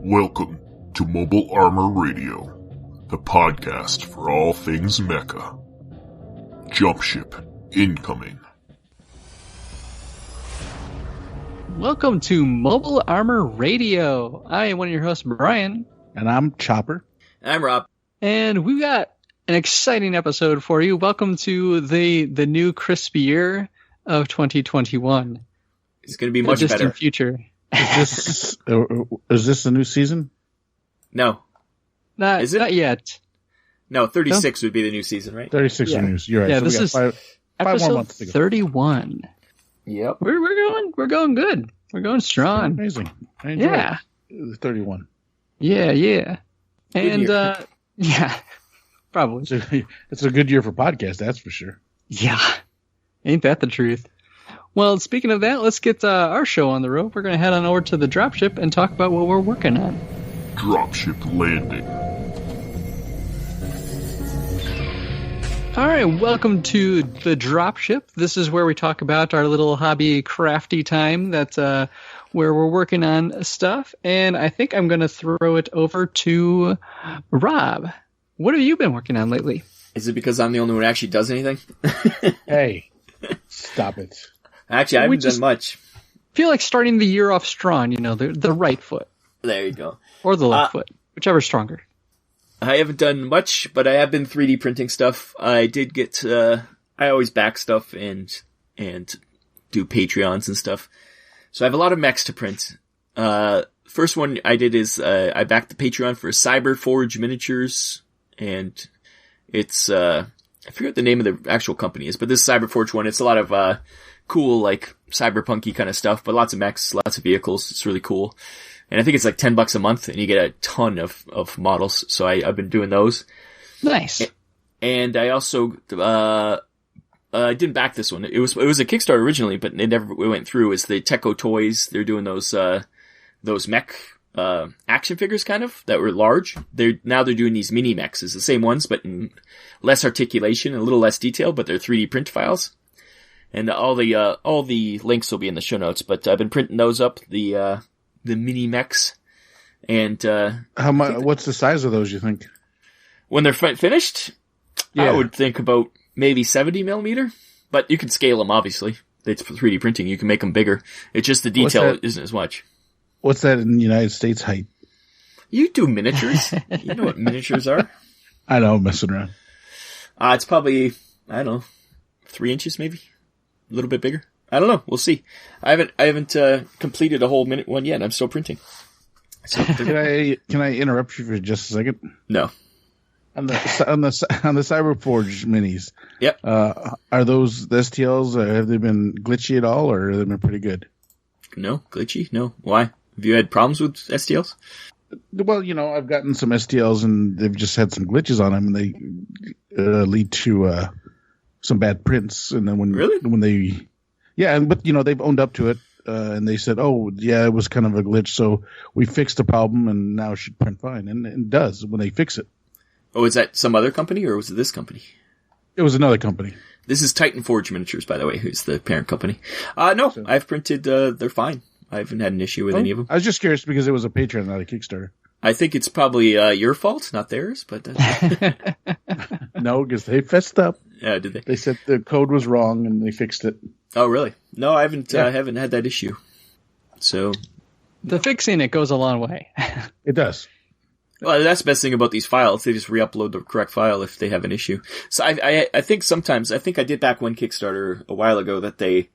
Welcome to Mobile Armor Radio, the podcast for all things Mecha. Jumpship incoming. Welcome to Mobile Armor Radio. I am one of your hosts, Brian. And I'm Chopper. I'm Rob. And we've got an exciting episode for you. Welcome to the new crisp year of 2021. It's going to be much better. Future. Is this a new season? No. Is it? Not yet. No, 36 would be the new season, right? 36 yeah. News. You're right. Yeah, so this is five more months to go. 31. Yep. We're going good. We're going strong. Amazing. I enjoy it. 31. Yeah. And yeah, probably. It's a good year for podcasts, that's for sure. Yeah. Ain't that the truth? Well, speaking of that, let's get our show on the road. We're going to head on over to the Dropship and talk about what we're working on. Dropship landing. All right, welcome to the Dropship. This is where we talk about our little hobby crafty time. That's where we're working on stuff. And I think I'm going to throw it over to Rob. What have you been working on lately? Is it because I'm the only one who actually does anything? Hey, stop it. Actually, I haven't done much. Feel like starting the year off strong, the right foot. There you go. Or the left foot, whichever's stronger. I haven't done much, but I have been 3D printing stuff. I did get, I always back stuff and do Patreons and stuff. So I have a lot of mechs to print. First one I did is, I backed the Patreon for Cyberforge Miniatures, and it's, I forget what the name of the actual company is, but this Cyberforge one, it's a lot of, cool, like, cyberpunky kind of stuff, but lots of mechs, lots of vehicles. It's really cool. And I think it's like $10 a month, and you get a ton of models. So I've been doing those. Nice. And I also, I didn't back this one. It was a Kickstarter originally, but it never went through. It's the Tecco Toys. They're doing those mech, action figures kind of, that were large. Now they're doing these mini mechs. It's the same ones, but in less articulation and a little less detail, but they're 3D print files. And all the links will be in the show notes, but I've been printing those up, the mini mechs. And, how much, what's the size of those, you think? When they're finished, yeah. I would think about maybe 70 millimeter, but you can scale them, obviously. It's 3D printing. You can make them bigger. It's just the detail isn't as much. What's that in the United States height? You do miniatures. You know what miniatures are. I know, I'm messing around. It's probably, I don't know, 3 inches maybe. A little bit bigger. I don't know. We'll see. I haven't completed a whole minute one yet. I'm still printing. So can I interrupt you for just a second? No. On the Cyberforge minis. Yep. Are those the STLs? Have they been glitchy at all, or have they been pretty good? No, glitchy. No. Why? Have you had problems with STLs? Well, I've gotten some STLs and they've just had some glitches on them, and they lead to some bad prints. And then when they, but they've owned up to it, and they said, oh yeah, it was kind of a glitch, so we fixed the problem and now it should print fine. And it does when they fix it. Oh, is that some other company or was it this company? It was another company. This is Titan Forge Miniatures, by the way, who's the parent company. No, I've printed, they're fine. I haven't had an issue with any of them. I was just curious because it was a Patreon, not a Kickstarter. I think it's probably your fault, not theirs, but no, because they fessed up. Yeah, did they? They said the code was wrong and they fixed it. Oh, really? No, I haven't. I haven't had that issue. So the fixing it goes a long way. It does. Well, that's the best thing about these files. They just re-upload the correct file if they have an issue. So I think sometimes, I think I did back one Kickstarter a while ago that they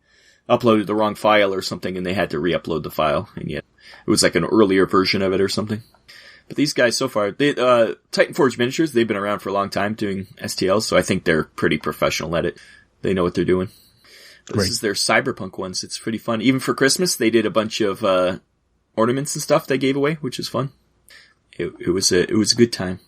uploaded the wrong file or something and they had to re-upload the file, and yet it was like an earlier version of it or something. But these guys so far, Titan Forge Miniatures, they've been around for a long time doing STLs, so I think they're pretty professional at it. They know what they're doing. This is their cyberpunk ones. It's pretty fun. Even for Christmas, they did a bunch of ornaments and stuff they gave away, which is fun. It was a good time.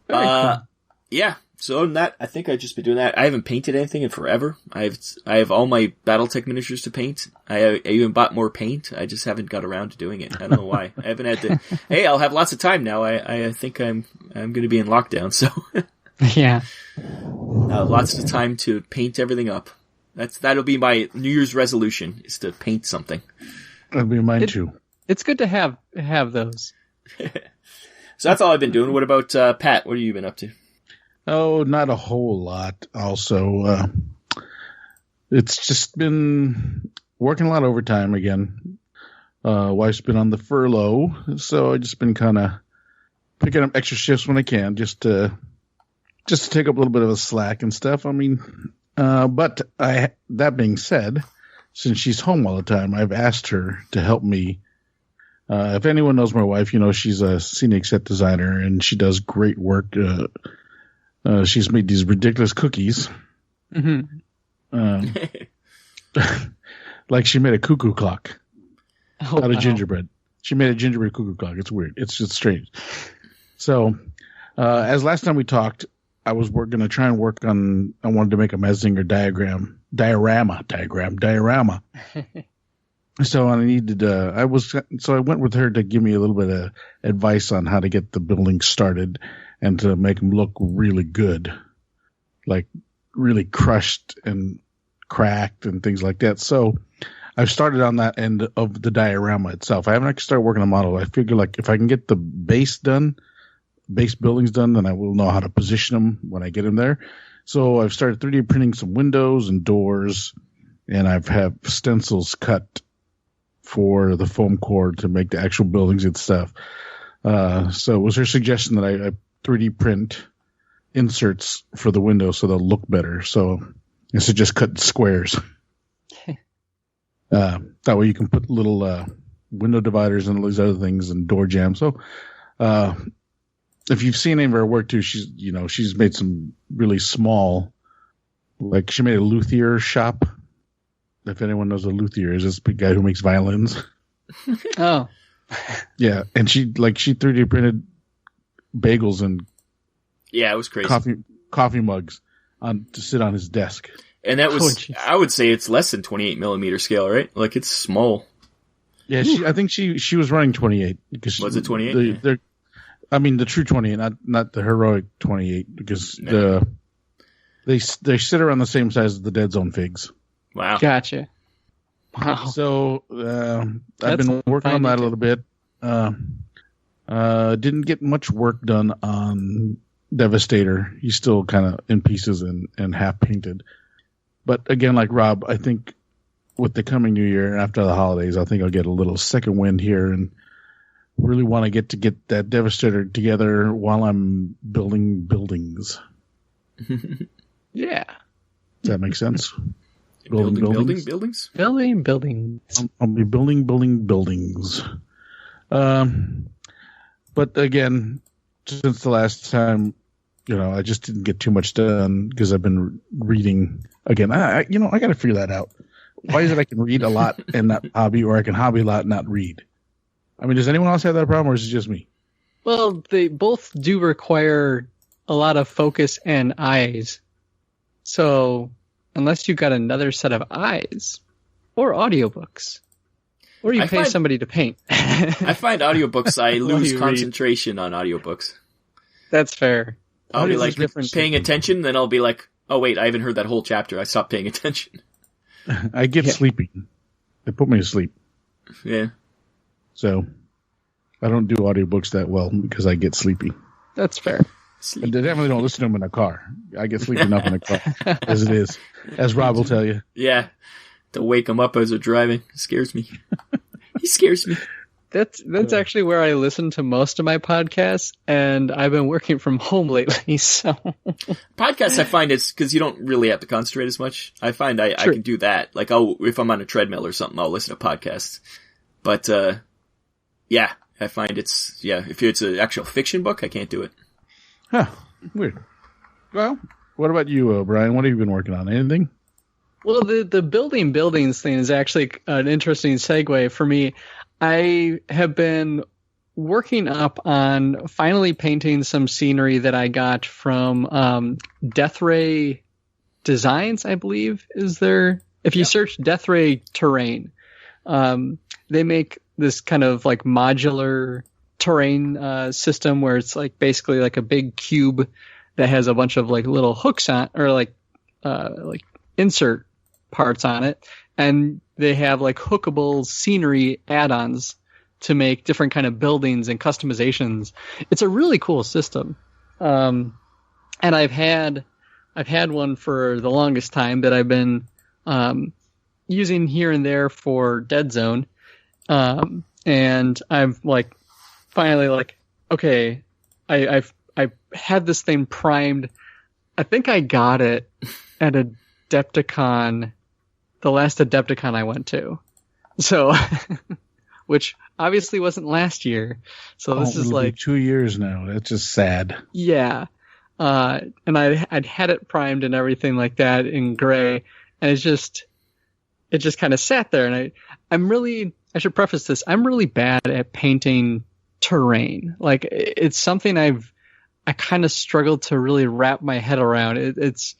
Yeah. So other than that, I think I've just been doing that. I haven't painted anything in forever. I have all my Battletech miniatures to paint. I even bought more paint. I just haven't got around to doing it. I don't know why. I haven't had to. Hey, I'll have lots of time now. I think I'm going to be in lockdown, so yeah. Lots of time to paint everything up. That'll be my New Year's resolution, is to paint something. That'll be mine too. It's good to have those. So that's all I've been doing. What about Pat? What have you been up to? Oh, not a whole lot. Also, it's just been working a lot of overtime again. Wife's been on the furlough, so I've just been kind of picking up extra shifts when I can, just to take up a little bit of a slack and stuff. I mean, but that being said, since she's home all the time, I've asked her to help me. If anyone knows my wife, she's a scenic set designer and she does great work. She's made these ridiculous cookies. Mm-hmm. Like she made a cuckoo clock out of gingerbread. She made a gingerbread cuckoo clock. It's weird. It's just strange. So, as last time we talked, I was going to try and work on. I wanted to make a Mazinger diorama. So I needed. So I went with her to give me a little bit of advice on how to get the building started and to make them look really good, like really crushed and cracked and things like that. So I've started on that end of the diorama itself. I haven't actually started working on the model. I figure like if I can get the base buildings done, then I will know how to position them when I get them there. So I've started 3D printing some windows and doors, and I've have stencils cut for the foam core to make the actual buildings and stuff. So it was her suggestion that I 3D print inserts for the windows so they'll look better. So instead of just cut squares. That way you can put little window dividers and all these other things and door jambs. So if you've seen any of her work too, she's made some really small, like she made a luthier shop. If anyone knows what a luthier is, it's a big guy who makes violins. Oh. Yeah, and she 3D printed bagels and it was crazy. Coffee mugs to sit on his desk. And that was, I would say it's less than 28 millimeter scale, right? Like it's small. Yeah, I think she was running 28 because was it 28? I mean the true 28, not the heroic 28, because they sit around the same size as the Dead Zone figs. Wow. Gotcha. Wow. So I've been working on that a little bit. Didn't get much work done on Devastator. He's still kind of in pieces and half painted. But again, like Rob, I think with the coming new year after the holidays, I think I'll get a little second wind here and really want to get that Devastator together while I'm building buildings. Yeah. Does that make sense? Building buildings? Building buildings. I'll be building buildings. But again, since the last time, I just didn't get too much done because I've been reading again. I got to figure that out. Why is it I can read a lot and not hobby, or I can hobby a lot and not read? I mean, does anyone else have that problem, or is it just me? Well, they both do require a lot of focus and eyes. So unless you got another set of eyes or audiobooks, or you pay somebody to paint. I find audiobooks, I lose concentration on audiobooks. That's fair. I'll be like paying attention, then I'll be like, oh wait, I haven't heard that whole chapter. I stopped paying attention. I get sleepy. They put me to sleep. Yeah. So I don't do audiobooks that well because I get sleepy. That's fair. I definitely don't listen to them in a car. I get sleepy enough in a car as it is, as Rob will tell you. Yeah. To wake him up as they're driving. It scares me. He scares me. That's actually where I listen to most of my podcasts, and I've been working from home lately, so... Podcasts, I find, it's because you don't really have to concentrate as much. I find I can do that. Like, if I'm on a treadmill or something, I'll listen to podcasts. But, yeah, I find if it's an actual fiction book, I can't do it. Huh. Weird. Well, what about you, Brian? What have you been working on? Anything? Well, the building buildings thing is actually an interesting segue for me. I have been working up on finally painting some scenery that I got from Death Ray Designs, I believe, is there. If you search Death Ray Terrain, they make this kind of like modular terrain system where it's like basically like a big cube that has a bunch of like little hooks on, or like insert parts on it, and they have like hookable scenery add-ons to make different kind of buildings and customizations. It's a really cool system. And I've had one for the longest time that I've been using here and there for Dead Zone. And I've like finally like, okay, I've had this thing primed. I think I got it at Adepticon, the last Adepticon I went to. So, which obviously wasn't last year. So this is like 2 years now. That's just sad. Yeah. And I'd had it primed and everything like that in gray, and it just kind of sat there. And I should preface this, I'm really bad at painting terrain. Like, it's something I kind of struggled to really wrap my head around. It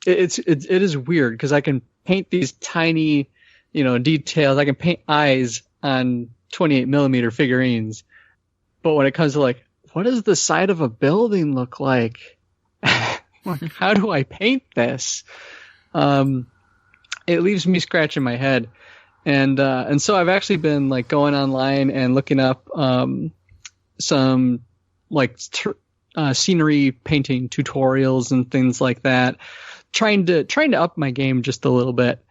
is weird because I can paint these tiny, details. I can paint eyes on 28 millimeter figurines, but when it comes to like, what does the side of a building look like? How do I paint this? It leaves me scratching my head. And so I've actually been like going online and looking up some like scenery painting tutorials and things like that, trying to up my game just a little bit.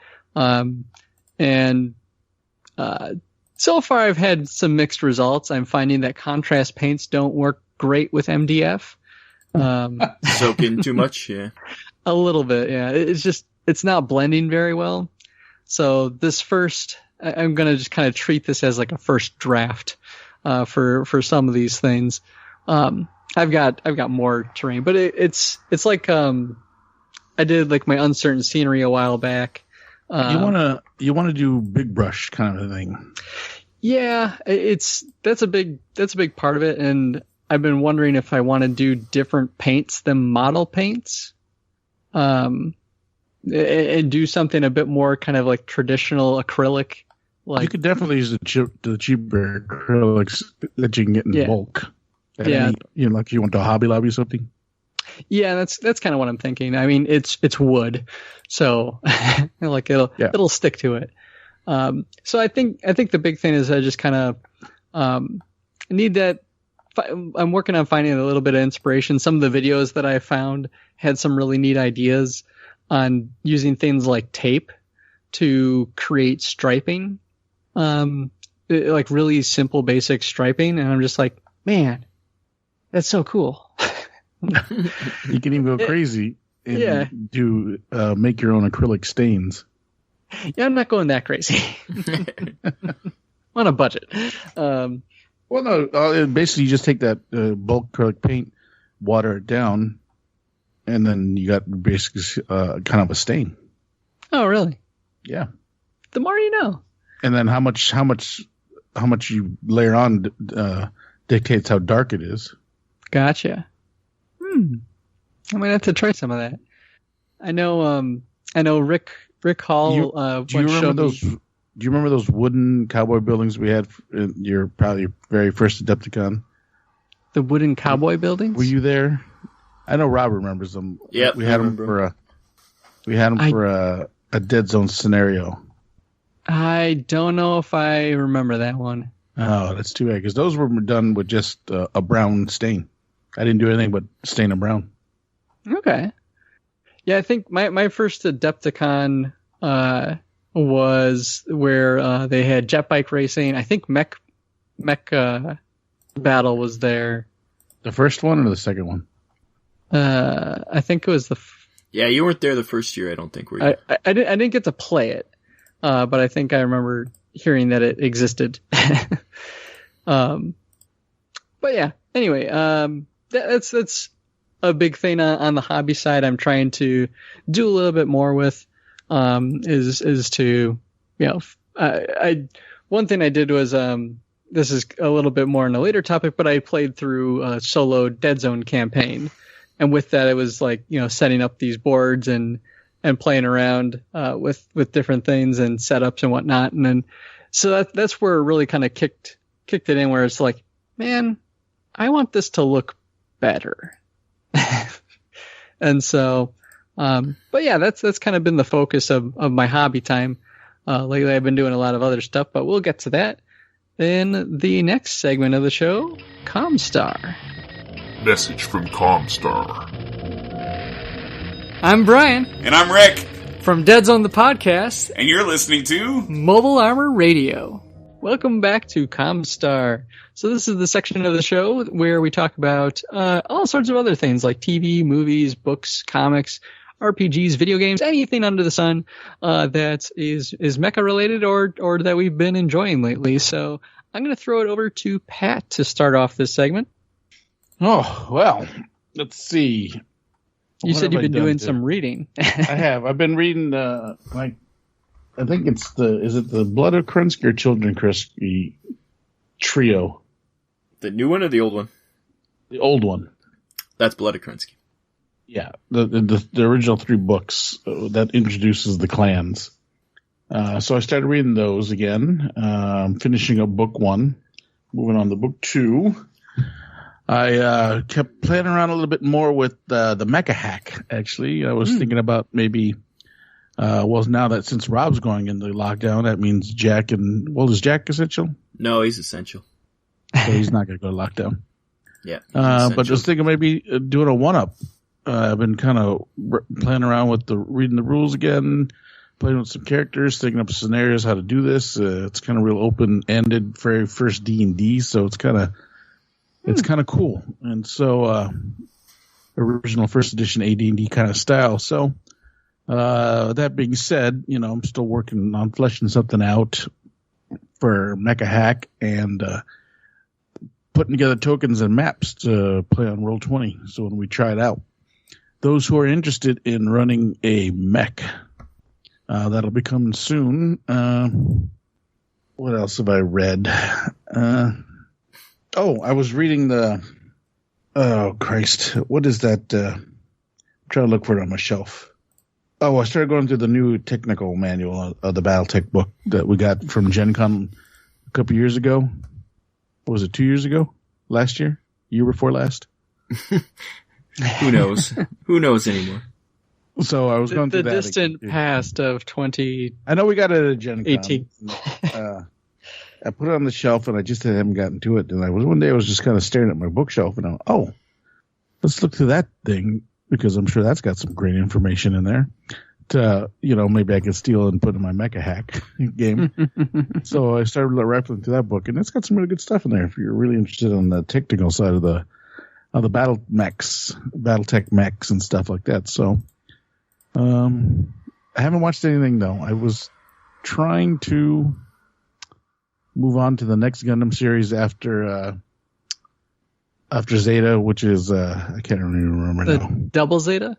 So far I've had some mixed results. I'm finding that contrast paints don't work great with MDF. Soak in too much, yeah. A little bit, yeah. It's not blending very well. So I'm going to just kind of treat this as like a first draft for some of these things. I've got more terrain, but it's like I did like my uncertain scenery a while back. You want to do big brush kind of a thing. Yeah, that's a big part of it, and I've been wondering if I want to do different paints than model paints. And do something a bit more kind of like traditional acrylic. Like, you could definitely use the cheaper acrylics that you can get in bulk. Yeah. Like you went to a Hobby Lobby or something. Yeah, that's kind of what I'm thinking. I mean, it's wood, so like it'll stick to it. So I think the big thing is I just kind of need that. I'm working on finding a little bit of inspiration. Some of the videos that I found had some really neat ideas on using things like tape to create striping, like really simple, basic striping. And I'm just like, man, that's so cool. You can even go crazy and do make your own acrylic stains. Yeah, I'm not going that crazy. On a budget. Well, no, basically you just take that bulk acrylic paint, water it down, and then you got basically kind of a stain. Oh, really? Yeah. The more you know. And then how much you layer on dictates how dark it is. Gotcha. I might have to try some of that. I know Rick Hall. Do you remember those wooden cowboy buildings we had in your probably very first Adepticon? The wooden cowboy buildings? Were you there? I know Rob remembers them. Yeah, we had them for a Dead Zone scenario. I don't know if I remember that one. Oh, that's too bad because those were done with just a brown stain. I didn't do anything but stain them brown. Okay. Yeah, I think my first Adepticon was where they had jet bike racing. I think Mecha Battle was there. The first one or the second one? I think it was yeah, you weren't there the first year, I don't think, were you? I didn't get to play it, but I think I remember hearing that it existed. But yeah, anyway, that's a big thing on the hobby side. I'm trying to do a little bit more with, is to, one thing I did was, this is a little bit more on a later topic, but I played through a solo Dead Zone campaign. And with that, it was like, setting up these boards and playing around, with different things and setups and whatnot. And then, so that's where it really kind of kicked it in, where it's like, man, I want this to look better. And so, but yeah, that's kind of been the focus of my hobby time. Lately I've been doing a lot of other stuff, but we'll get to that. In the next segment of the show, ComStar. Message from ComStar. I'm Brian. And I'm Rick. From Dead Zone the Podcast. And you're listening to Mobile Armor Radio. Welcome back to ComStar. So this is the section of the show where we talk about all sorts of other things like TV, movies, books, comics, RPGs, video games, anything under the sun that is mecha related or that we've been enjoying lately. So I'm going to throw it over to Pat to start off this segment. Oh, well, let's see. You said you've been doing some reading. I have. I've been reading, I think it's is it the Blood of Krensky or Children Krensky trio? The new one or the old one? The old one. That's Blood of Krensky. Yeah, the original 3 books that introduces the clans. So I started reading those again, finishing up book 1, moving on to book 2. I kept playing around a little bit more with the Mecha hack, actually. I was thinking about maybe, now that since Rob's going into lockdown, that means Jack is Jack essential? No, he's essential. So he's not going to go to lockdown. Yeah. But just thinking maybe doing a 1-up. I've been kind of playing around with reading the rules again, playing with some characters, thinking up scenarios how to do this. It's kind of real open-ended, very first D&D, so it's kind of cool. And so original first edition AD&D kind of style. So that being said, I'm still working on fleshing something out for Mecha hack and putting together tokens and maps to play on Roll20. So when we try it out, those who are interested in running a mech, that'll be coming soon. What else have I read? I was reading what is that? I'm trying to look for it on my shelf. Oh, I started going through the new technical manual of the Battletech book that we got from Gen Con a couple years ago. What was it, 2 years ago? Last year? Year before last? Who knows? Who knows anymore? So I was going through the that. distant past of 2018. I know we got it at Gen Con. I put it on the shelf and I just haven't gotten to it. And one day I was just kind of staring at my bookshelf and let's look through that thing because I'm sure that's got some great information in there. Maybe I could steal and put in my Mecha hack game. So I started rifling through that book and it's got some really good stuff in there if you're really interested on the technical side of the Battletech mechs and stuff like that. So, I haven't watched anything though. I was trying to move on to the next Gundam series after Zeta, which is, I can't even remember now. Double Zeta?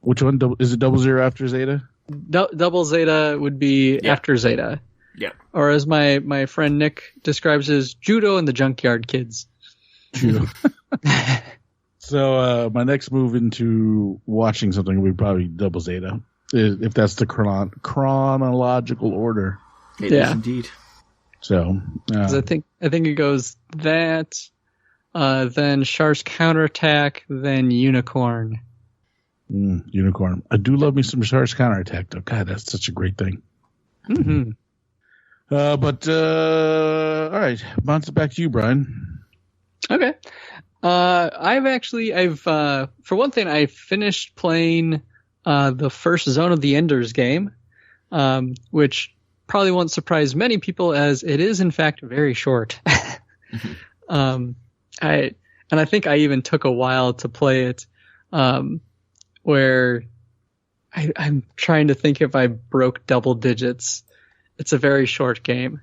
Which one? Is it 00 after Zeta? Double Zeta would be after Zeta. Yeah. Or as my friend Nick describes as Judo and the Junkyard Kids. Judo. So my next move into watching something would be probably Double Zeta, if that's the chronological order. It is indeed. So I think it goes that, then Shar's Counterattack, then Unicorn. Unicorn. I do love me some Shar's Counterattack, though. God, that's such a great thing. Mm-hmm. All right, bounce it back to you, Brian. Okay. I've for one thing, I finished playing the first Zone of the Enders game, which probably won't surprise many people as it is in fact very short. I think I even took a while to play it, where I'm trying to think if I broke double digits. It's a very short game.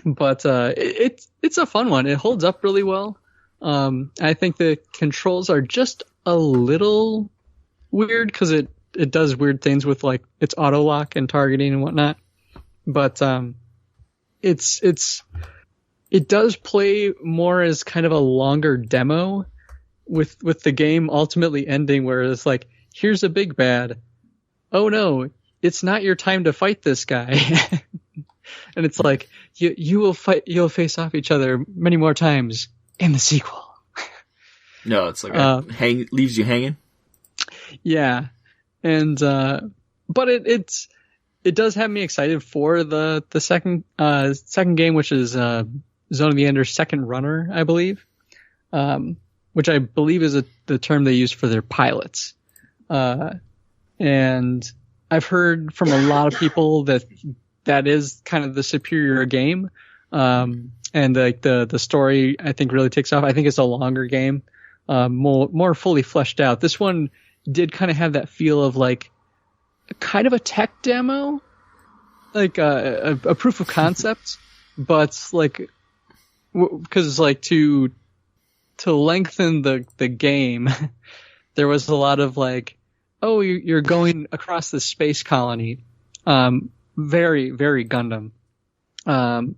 But it's a fun one. It holds up really well. I think the controls are just a little weird because it does weird things with like its auto lock and targeting and whatnot. But it does play more as kind of a longer demo with the game ultimately ending where it's like, here's a big bad. Oh no, it's not your time to fight this guy. And it's like, you'll face off each other many more times in the sequel. No, it's like leaves you hanging. Yeah. And, but it does have me excited for the second game, which is Zone of the Enders Second Runner, I believe, which I believe is the term they use for their pilots. And I've heard from a lot of people that is kind of the superior game. And like the story, I think, really takes off. I think it's a longer game, more fully fleshed out. This one did kind of have that feel of like kind of a tech demo, like a proof of concept, but like because like to lengthen the game, there was a lot of like, oh, you're going across the space colony, very very Gundam. And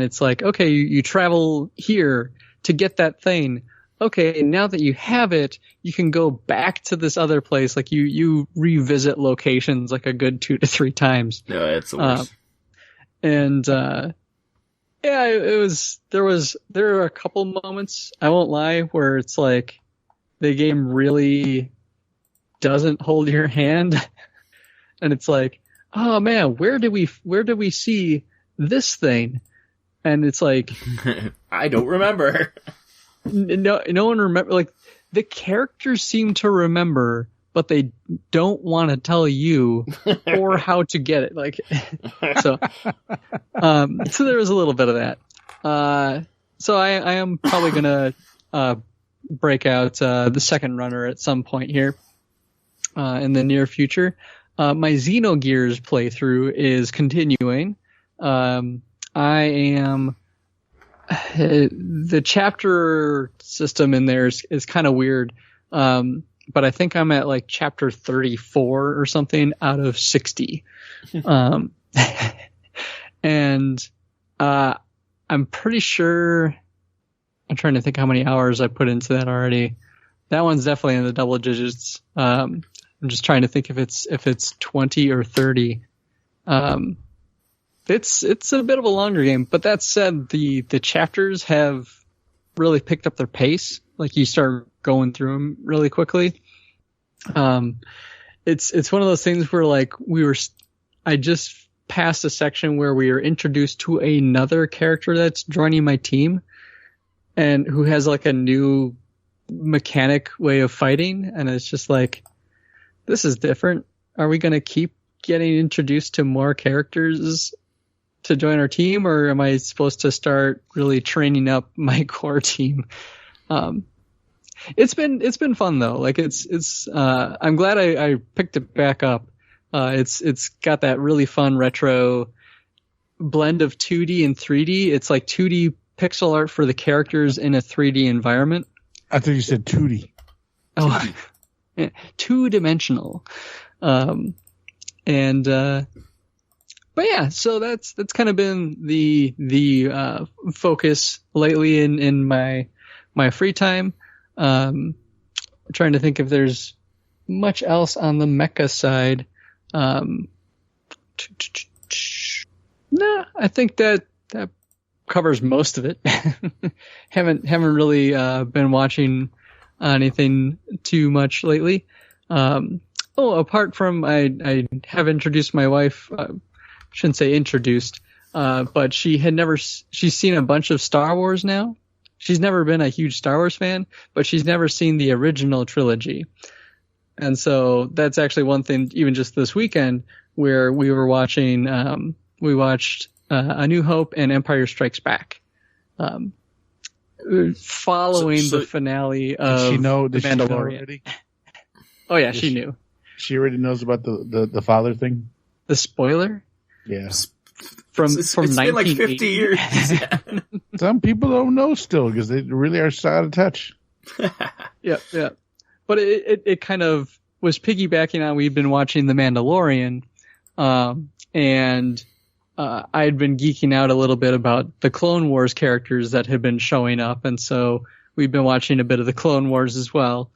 it's like, okay, you travel here to get that thing. Okay, now that you have it, you can go back to this other place. Like you revisit locations like a good 2 to 3 times. No, it's the worst. Yeah, there were a couple moments, I won't lie, where it's like the game really doesn't hold your hand, and it's like, oh man, where did we see this thing? And it's like, I don't remember. No one remember. Like the characters seem to remember, but they don't want to tell you or how to get it. Like, so there was a little bit of that. So I am probably gonna break out the Second Runner at some point here in the near future. My Xenogears playthrough is continuing. I am the chapter system in there is kind of weird, but I think I'm at like chapter 34 or something out of 60, and I'm pretty sure. I'm trying to think how many hours I put into that already. That one's definitely in the double digits. I'm just trying to think if it's 20 or 30. It's a bit of a longer game, but that said, the chapters have really picked up their pace. Like you start going through them really quickly. It's one of those things where like I just passed a section where we were introduced to another character that's joining my team, and who has like a new mechanic way of fighting, and it's just like, this is different. Are we going to keep getting introduced to more characters to join our team, or am I supposed to start really training up my core team? It's been fun though. Like it's I'm glad I picked it back up. It's got that really fun retro blend of 2D and 3D. It's like 2D pixel art for the characters in a 3D environment. I thought you said 2D. Oh, yeah, 2-dimensional. But yeah, so that's kind of been the focus lately in my free time. I'm trying to think if there's much else on the Mecha side. No, I think that covers most of it. haven't really been watching anything too much lately. Apart from I have introduced my wife. Shouldn't say introduced, but she's seen a bunch of Star Wars now. She's never been a huge Star Wars fan, but she's never seen the original trilogy. And so that's actually one thing, even just this weekend, where we were watching, we watched A New Hope and Empire Strikes Back, following the finale of The Mandalorian. Oh yeah, she knew. She already knows about the father thing? The spoiler? Yeah. From it's been like 50 years. Some people don't know still because they really are so out of touch. Yeah. But it kind of was piggybacking on, we've been watching The Mandalorian, and I had been geeking out a little bit about the Clone Wars characters that had been showing up, and so we've been watching a bit of the Clone Wars as well.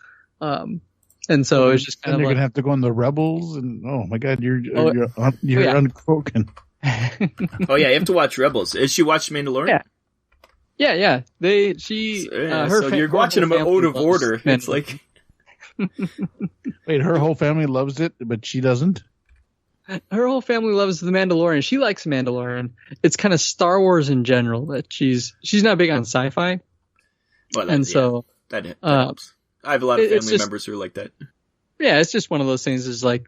And so it's just kind of you're like, gonna have to go on the Rebels, and oh my god, you're uncroaking. Oh yeah, you have to watch Rebels. Has she watched Mandalorian? Yeah. Her so you're watching them out of order. It's like, wait, her whole family loves it, but she doesn't. her whole family loves The Mandalorian. She likes Mandalorian. It's kind of Star Wars in general that she's not big on sci-fi. Well, and so that helps. I have a lot of family members who are like that. Yeah, it's just one of those things. Is like,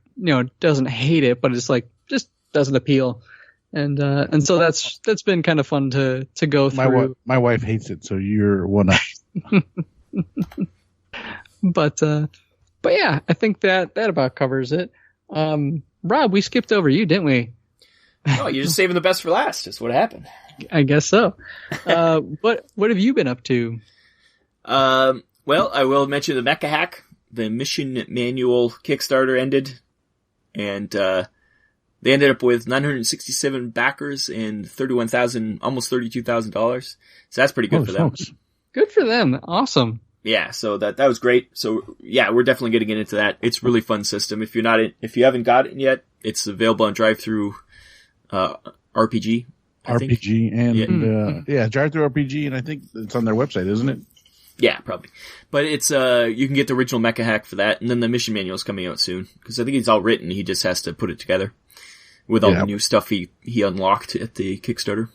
doesn't hate it, but it's like just doesn't appeal. And so that's been kind of fun to go through. My wife hates it, so you're one up. But yeah, I think that about covers it. Rob, we skipped over you, didn't we? Oh, you're just saving the best for last. That's what happened. I guess so. What have you been up to? Well, I will mention the Mecha hack. The mission manual Kickstarter ended, and they ended up with 967 backers and almost $32,000. So that's pretty good for them. Good for them. Awesome. Yeah, so that was great. So yeah, we're definitely getting into that. It's a really fun system. If you haven't got it yet, it's available on Drive-Thru RPG. Drive-Thru RPG, and I think it's on their website, isn't it? Yeah, probably. But it's you can get the original Mecha hack for that, and then the mission manual is coming out soon because I think it's all written. He just has to put it together with all the new stuff he unlocked at the Kickstarter.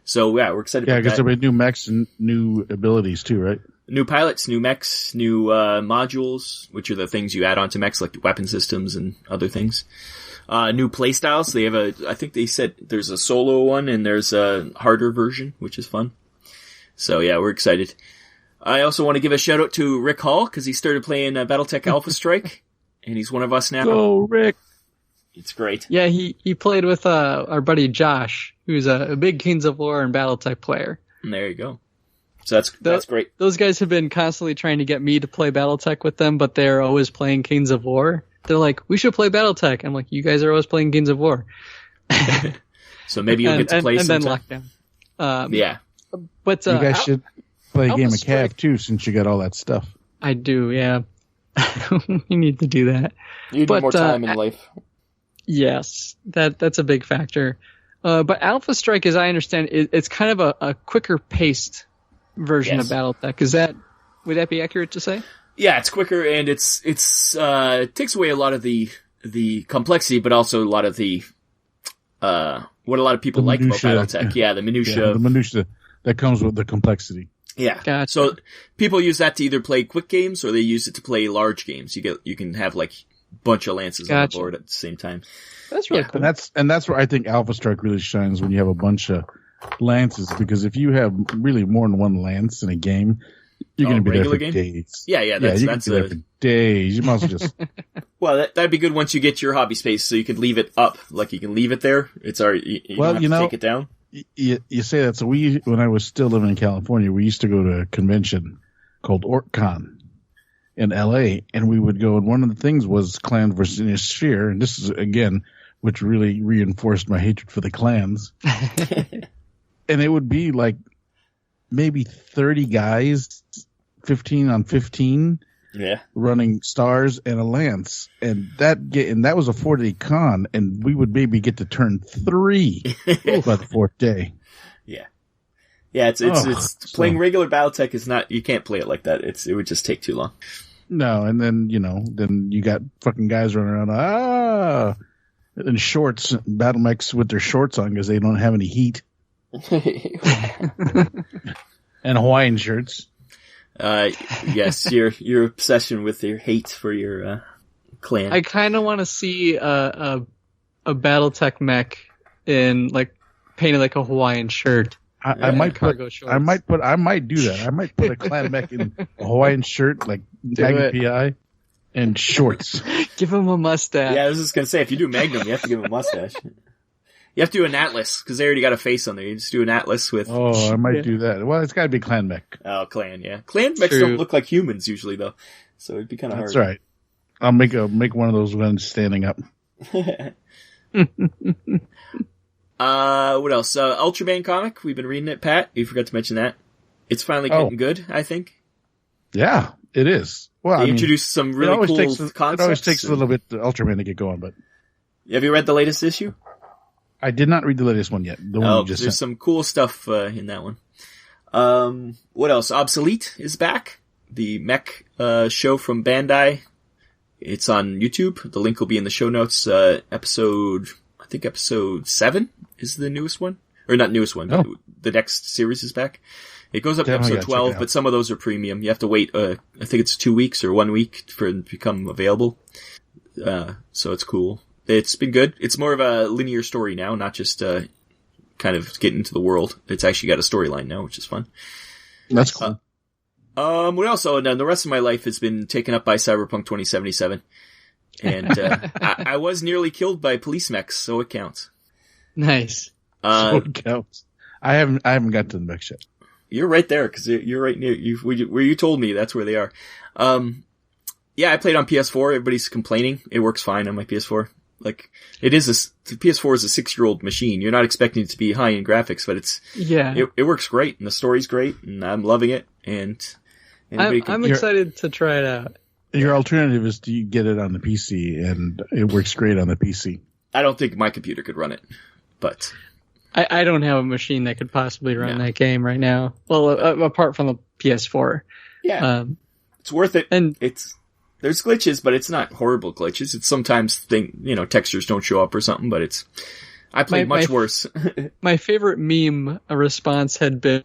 So yeah, we're excited about that. Yeah, I guess there'll be new mechs and new abilities too, right? New pilots, new mechs, new modules, which are the things you add onto mechs, like weapon systems and other things. New playstyles. They have I think they said there's a solo one and there's a harder version, which is fun. So yeah, we're excited. I also want to give a shout out to Rick Hall because he started playing Battletech Alpha Strike, and he's one of us now. Go, Rick! It's great. Yeah, he played with our buddy Josh, who's a big Kings of War and Battletech player. And there you go. So that's great. Those guys have been constantly trying to get me to play Battletech with them, but they're always playing Kings of War. They're like, we should play Battletech. I'm like, you guys are always playing Kings of War. So maybe you'll get to play sometime. And then Lockdown. Yeah. But you guys should play a game of Cav too, since you got all that stuff. I do, yeah. You need to do that. You need more time in life. Yes, that's a big factor. But Alpha Strike, as I understand, it's kind of a quicker paced version of Battletech. Would that be accurate to say? Yeah, it's quicker and it takes away a lot of the complexity, but also a lot of the what a lot of people like about Battletech. Yeah, the minutia. Yeah, the minutia that comes with the complexity. Yeah. Gotcha. So people use that to either play quick games or they use it to play large games. You can have like a bunch of lances on the board at the same time. That's really cool. And that's where I think Alpha Strike really shines, when you have a bunch of lances, because if you have really more than one lance in a game, you're going to be there for days. Yeah, that's there for days. You must just. Well, that'd be good once you get your hobby space, so you can leave it up. Like you can leave it there. It's already. You don't have to take it down. You say that. So when I was still living in California, we used to go to a convention called OrcCon in LA, and we would go, and one of the things was Clan versus Sphere, and this is again, which really reinforced my hatred for the clans. And it would be like maybe 30 guys, 15 on 15, running stars and a lance, and that was a 4-day con, and we would maybe get to turn 3 by the 4th day. Yeah, it's playing regular Battletech is not. You can't play it like that. It would just take too long. No, and then then you got fucking guys running around in shorts, battle mechs with their shorts on because they don't have any heat. And Hawaiian shirts. Yes, your obsession with your hate for your clan. I kind of want to see a Battletech mech in painted like a Hawaiian shirt. I might do that. I might put a clan mech in a Hawaiian shirt, like Magnum PI, and shorts. Give him a mustache. Yeah, I was just gonna say, if you do Magnum, you have to give him a mustache. You have to do an Atlas, because they already got a face on there. You just do an Atlas with... Oh, I might do that. Well, it's got to be clan mech. Oh, clan, yeah. Clan mechs don't look like humans usually, though. So it'd be kind of hard. That's right. I'll make one of those ones standing up. What else? Ultraman comic. We've been reading it, Pat. You forgot to mention that. It's finally getting good, I think. Yeah, it is. Well, they introduced some really cool concepts. It always takes a little bit for Ultraman to get going, but... Have you read the latest issue? I did not read the latest one yet. The one you just there's sent. some cool stuff in that one. What else? Obsolete is back. The mech show from Bandai. It's on YouTube. The link will be in the show notes. Episode 7 is the newest one. Or not newest one, but the next series is back. It goes up to episode 12, but some of those are premium. You have to wait, I think it's 2 weeks or 1 week for it to become available. So it's cool. It's been good. It's more of a linear story now, not just kind of get into the world. It's actually got a storyline now, which is fun. That's cool. What else? Oh, no, the rest of my life has been taken up by Cyberpunk 2077. And I was nearly killed by police mechs, so it counts. Nice. So it counts. I haven't got to the mech yet. You're right there, because you're right near where you told me that's where they are. Yeah, I played on PS4. Everybody's complaining. It works fine on my PS4. Like, the PS4 is a 6-year-old machine. You're not expecting it to be high in graphics, but it works great, and the story's great, and I'm loving it, and I'm excited to try it out. Your alternative is to get it on the PC, and it works great on the PC. I don't think my computer could run it, but I don't have a machine that could possibly run that game right now. Well, apart from the PS4. Yeah. It's worth it. And there's glitches, but it's not horrible glitches. It's sometimes textures don't show up or something, but I played much worse. My favorite meme response had been,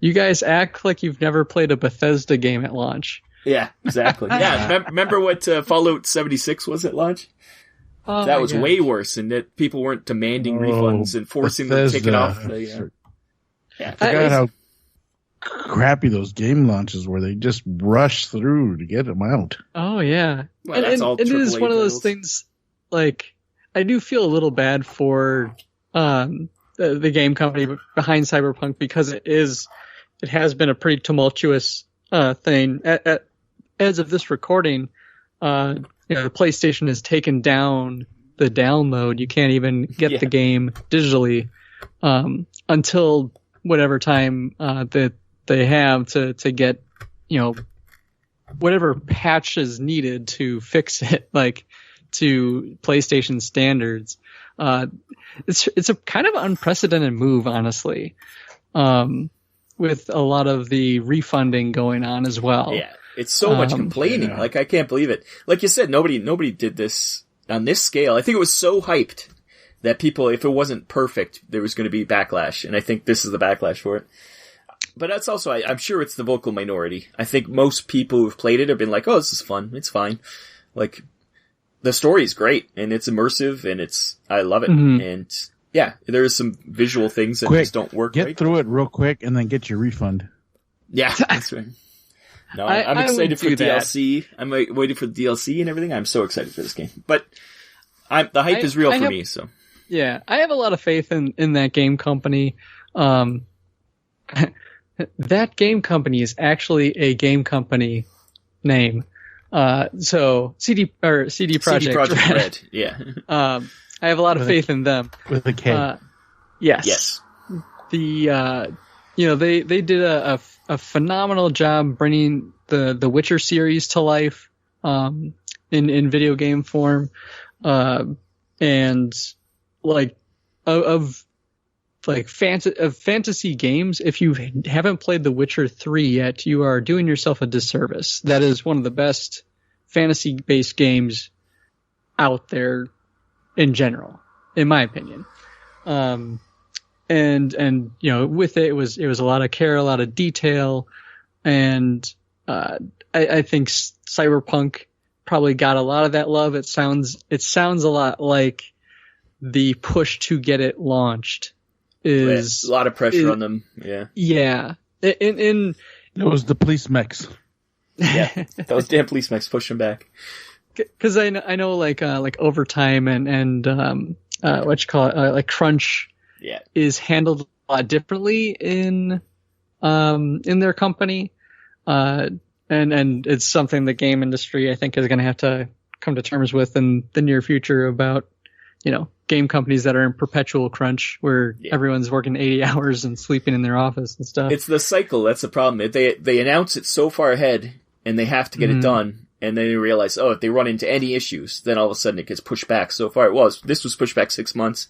you guys act like you've never played a Bethesda game at launch. Yeah, exactly. Yeah, remember what Fallout 76 was at launch? Oh, that was way worse, and that people weren't demanding refunds and forcing them to take it off. I forgot how crappy those game launches were. They just rush through to get them out. Oh, yeah. Well, that's all it is one of those titles. things, like, I do feel a little bad for the game company behind Cyberpunk, because it has been a pretty tumultuous thing. As of this recording, the PlayStation has taken down the download. You can't even get the game digitally until whatever time that they have to get, whatever patch is needed to fix it, like to PlayStation standards. It's a kind of unprecedented move, honestly, with a lot of the refunding going on as well. Yeah. It's so much complaining. Yeah. Like, I can't believe it. Like you said, nobody did this on this scale. I think it was so hyped that people, if it wasn't perfect, there was going to be backlash. And I think this is the backlash for it. But that's also, I'm sure it's the vocal minority. I think most people who've played it have been like, oh, this is fun. It's fine. Like, the story's great, and it's immersive, and I love it. Mm-hmm. And yeah, there is some visual things that just don't work. Get through it real quick and then get your refund. Yeah, that's right. No, I'm excited for DLC. I'm waiting for the DLC and everything. I'm so excited for this game. But the hype is real for me, so. Yeah, I have a lot of faith in that game company. That game company is actually a game company name. So CD Projekt Red. Yeah. I have a lot of faith in them. With a K. Yes. They did a phenomenal job bringing the Witcher series to life, in video game form. And of fantasy games, if you haven't played The Witcher 3 yet, you are doing yourself a disservice. That is one of the best fantasy-based games out there in general, in my opinion. And with it was a lot of care, a lot of detail, and I think Cyberpunk probably got a lot of that love. It sounds a lot like the push to get it launched is a lot of pressure on them. Yeah. Yeah. It was the police mechs. Yeah. Those damn police mechs push them back. Cause I know like overtime and what you call it, like crunch is handled a lot differently in their company. And it's something the game industry, I think, is going to have to come to terms with in the near future about, game companies that are in perpetual crunch where everyone's working 80 hours and sleeping in their office and stuff. It's the cycle. That's the problem. They announce it so far ahead and they have to get it done. And then they realize, if they run into any issues, then all of a sudden it gets pushed back. So far this was pushed back 6 months.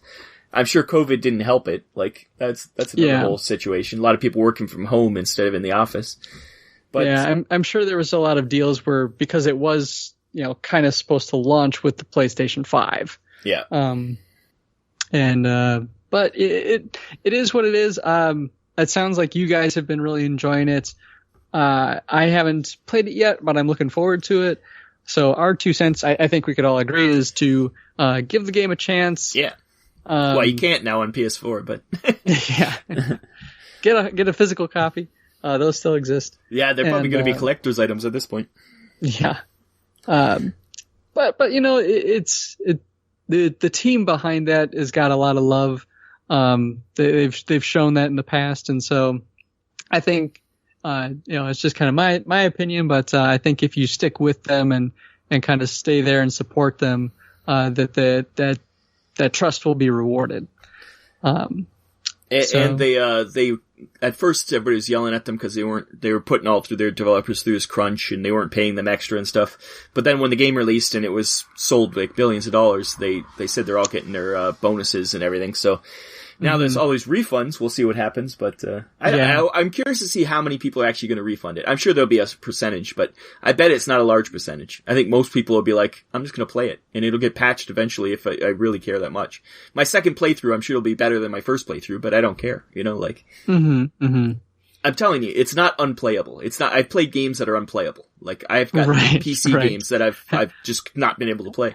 I'm sure COVID didn't help it. Like, that's another whole situation. A lot of people working from home instead of in the office. But yeah, I'm sure there was a lot of deals where, because it was, kind of supposed to launch with the PlayStation 5. Yeah. But it is what it is. It sounds like you guys have been really enjoying it. I haven't played it yet, but I'm looking forward to it. So our 2 cents, I think we could all agree, is to give the game a chance. Yeah. Well, you can't now on PS4, but yeah, get a physical copy. Those still exist. Yeah, they're probably going to be collector's items at this point. Yeah. But the team behind that has got a lot of love. They've shown that in the past, and so I think it's just kind of my opinion, but I think if you stick with them and kind of stay there and support them, that trust will be rewarded. And they at first everybody was yelling at them because they were putting all through their developers through this crunch, and they weren't paying them extra and stuff. But then when the game released and it was sold like billions of dollars, they said they're all getting their bonuses and everything. So now there's always refunds. We'll see what happens, but I'm curious to see how many people are actually going to refund it. I'm sure there'll be a percentage, but I bet it's not a large percentage. I think most people will be like, I'm just going to play it, and it'll get patched eventually if I really care that much. My second playthrough, I'm sure it'll be better than my first playthrough, but I don't care. I'm telling you, it's not unplayable. It's not. I've played games that are unplayable. Like I've got PC games that I've just not been able to play.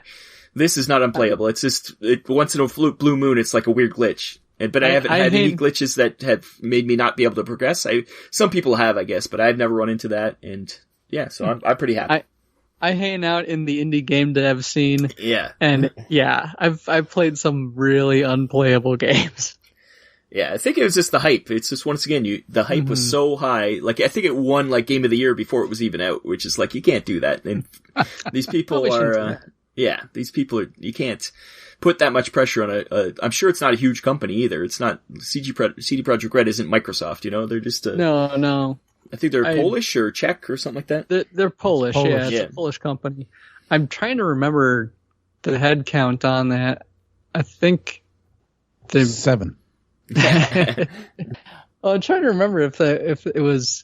This is not unplayable. It's just once in a blue moon, it's like a weird glitch. But I haven't had any glitches that have made me not be able to progress. Some people have, I guess, but I've never run into that. And yeah, so I'm pretty happy. I hang out in the indie game dev scene. Yeah. And yeah, I've played some really unplayable games. Yeah, I think it was just the hype. It's just, once again, the hype was so high. Like, I think it won, like, Game of the Year before it was even out, which is like, you can't do that. And these people these people are, you can't put that much pressure on I'm sure it's not a huge company either. It's not, CD Projekt Red isn't Microsoft, They're just No. I think they're Polish or Czech or something like that. They're Polish, yeah. It's a Polish company. I'm trying to remember the head count on that. I think they've 7. I'm trying to remember if it was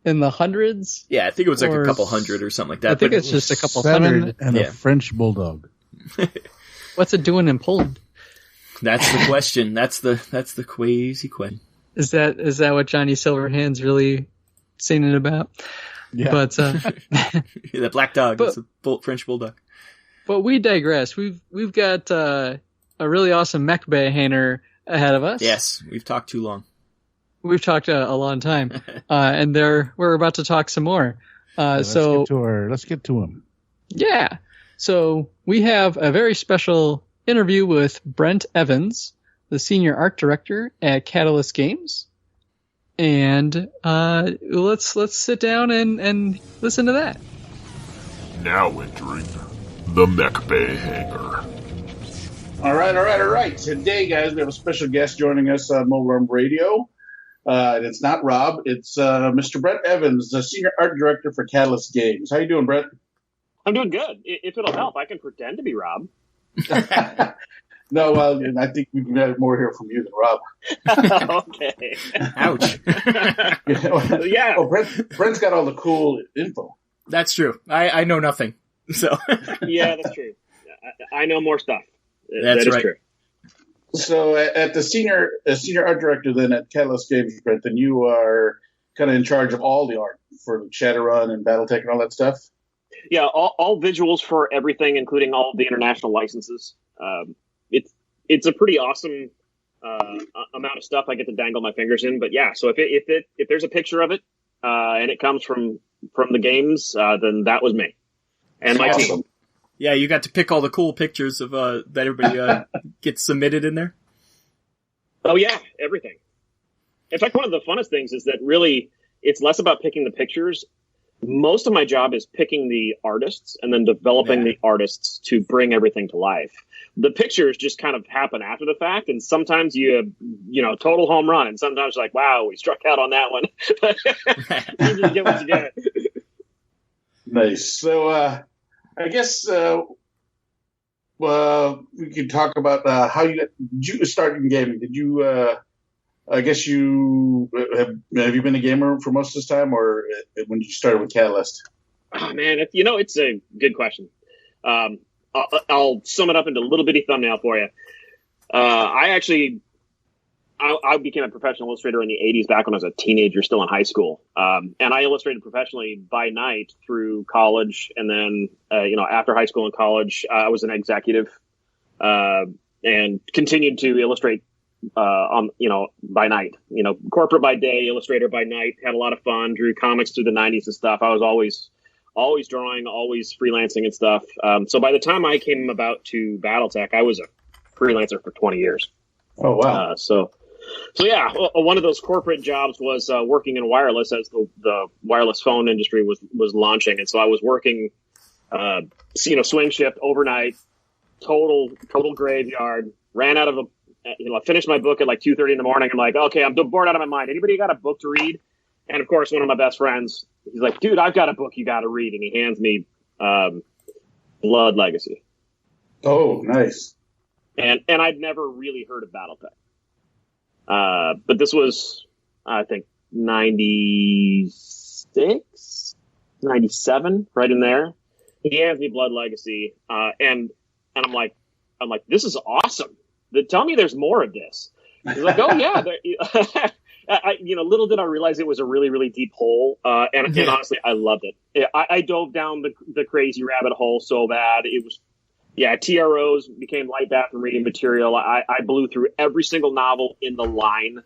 in the hundreds. Yeah, I think it was like a couple hundred or something like that. I think it's just a couple 7 hundred. And a French bulldog. What's it doing in Poland? That's the question. That's the crazy question. Is that what Johnny Silverhand's really singing about? Yeah. But the black dog is a French bulldog. But we digress. We've got a really awesome MechBay Hanger ahead of us. Yes, we've talked too long. We've talked a long time, and we're about to talk some more. Let's get to him. Yeah. So we have a very special interview with Brent Evans, the senior art director at Catalyst Games, and let's sit down and listen to that. Now entering the MechBay Hanger. All right. Today, guys, we have a special guest joining us on Mobile Arm Radio. And it's not Rob. It's Mr. Brent Evans, the Senior Art Director for Catalyst Games. How you doing, Brent? I'm doing good. If it'll help, I can pretend to be Rob. No, well, I think we can have more here from you than Rob. Okay. Ouch. Yeah. Oh, Brent's got all the cool info. That's true. I know nothing. So. Yeah, that's true. I know more stuff. That's that right. Is true. So at the senior art director then at Catalyst Games, Brent, then you are kind of in charge of all the art for Shadowrun and Battletech and all that stuff? Yeah, all visuals for everything, including all of the international licenses. It's a pretty awesome amount of stuff I get to dangle my fingers in. But yeah, so if there's a picture of it and it comes from the games, then that was me and my team. Yeah, you got to pick all the cool pictures of that everybody gets submitted in there. Oh yeah, everything. In fact, one of the funnest things is that really it's less about picking the pictures. Most of my job is picking the artists and then developing the artists to bring everything to life. The pictures just kind of happen after the fact, and sometimes you total home run, and sometimes you're like, wow, we struck out on that one. You just get what you get. Nice. So I guess we could talk about how did you start in gaming? Did you I guess you have you been a gamer for most of this time, or when you started with Catalyst? Oh, man, it's a good question. I'll sum it up into a little bitty thumbnail for you. I became a professional illustrator in the 80s back when I was a teenager, still in high school. And I illustrated professionally by night through college. And then, after high school and college, I was an executive and continued to illustrate by night. Corporate by day, illustrator by night. Had a lot of fun, drew comics through the 90s and stuff. I was always drawing, always freelancing and stuff. So by the time I came about to Battletech, I was a freelancer for 20 years. Oh, wow. So yeah, one of those corporate jobs was working in wireless as the wireless phone industry was launching. And so I was working, swing shift overnight, total graveyard, ran out of I finished my book at like 2:30 in the morning. I'm like, okay, I'm bored out of my mind. Anybody got a book to read? And of course, one of my best friends, he's like, dude, I've got a book you got to read. And he hands me Blood Legacy. Oh, nice. And I'd never really heard of Battletech. But this was, I think, 96, 97, right in there. He hands me Blood Legacy. And I'm like, this is awesome. Tell me there's more of this. He's like, oh, yeah. Little did I realize it was a really, really deep hole. And honestly, I loved it. I dove down the crazy rabbit hole so bad. It was, TROs became light bathroom reading material. I blew through every single novel in the line.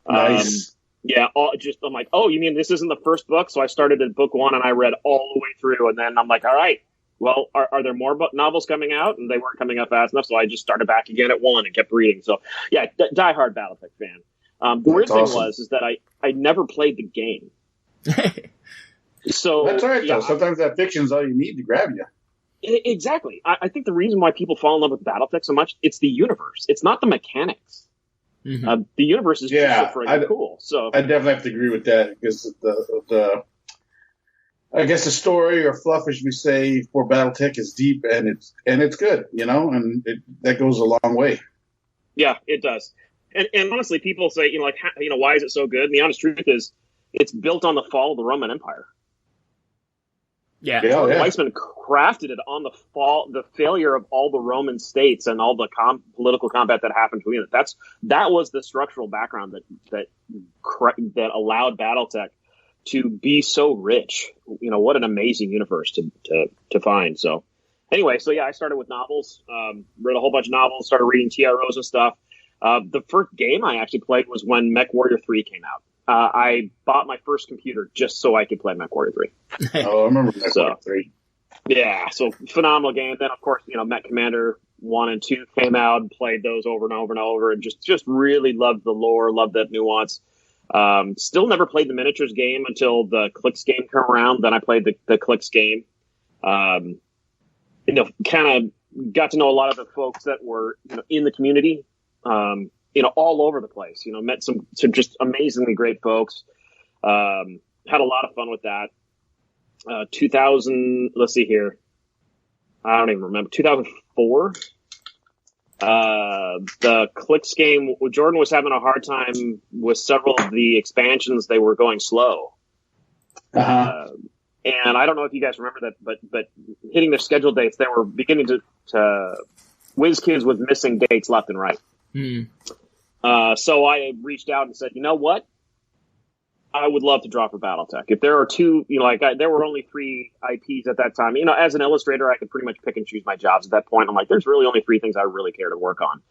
Nice. I'm like, oh, you mean this isn't the first book? So I started at book 1 and I read all the way through. And then I'm like, all right, well, are there more novels coming out? And they weren't coming out fast enough. So I just started back again at 1 and kept reading. So yeah, diehard Battletech fan. The weird thing is that I never played the game. So that's all right, though. Sometimes that fiction's all you need to grab you. Exactly. I think the reason why people fall in love with Battletech so much, it's the universe. It's not the mechanics. Mm-hmm. The universe is just so friggin' cool. So I definitely have to agree with that because I guess the story or fluff, as we say, for Battletech is deep and it's good, and that goes a long way. Yeah, it does. And honestly, people say, why is it so good? And the honest truth is, it's built on the fall of the Roman Empire. Yeah. Weissman crafted it on the failure of all the Roman states and all the political combat that happened between it. That was the structural background that allowed Battletech to be so rich. What an amazing universe to find. So anyway, I started with novels, read a whole bunch of novels, started reading TROs and stuff. The first game I actually played was when MechWarrior 3 came out. I bought my first computer just so I could play MechWarrior 3. Oh, I remember MechWarrior 3. Yeah, so phenomenal game. Then, of course, Mech Commander 1 and 2 came out and played those over and over and over and just really loved the lore, loved that nuance. Still never played the miniatures game until the Clicks game came around. Then I played the Clicks game. Kind of got to know a lot of the folks that were in the community. All over the place, met some just amazingly great folks. Had a lot of fun with that. 2000, let's see here. I don't even remember. 2004. The Clicks game, Jordan was having a hard time with several of the expansions. They were going slow. Uh-huh. And I don't know if you guys remember that, but hitting their scheduled dates, they were beginning to WizKids with missing dates left and right. So I reached out and said, you know what? I would love to draw for Battletech. If there are two, there were only 3 IPs at that time. As an illustrator, I could pretty much pick and choose my jobs at that point. I'm like, there's really only 3 things I really care to work on.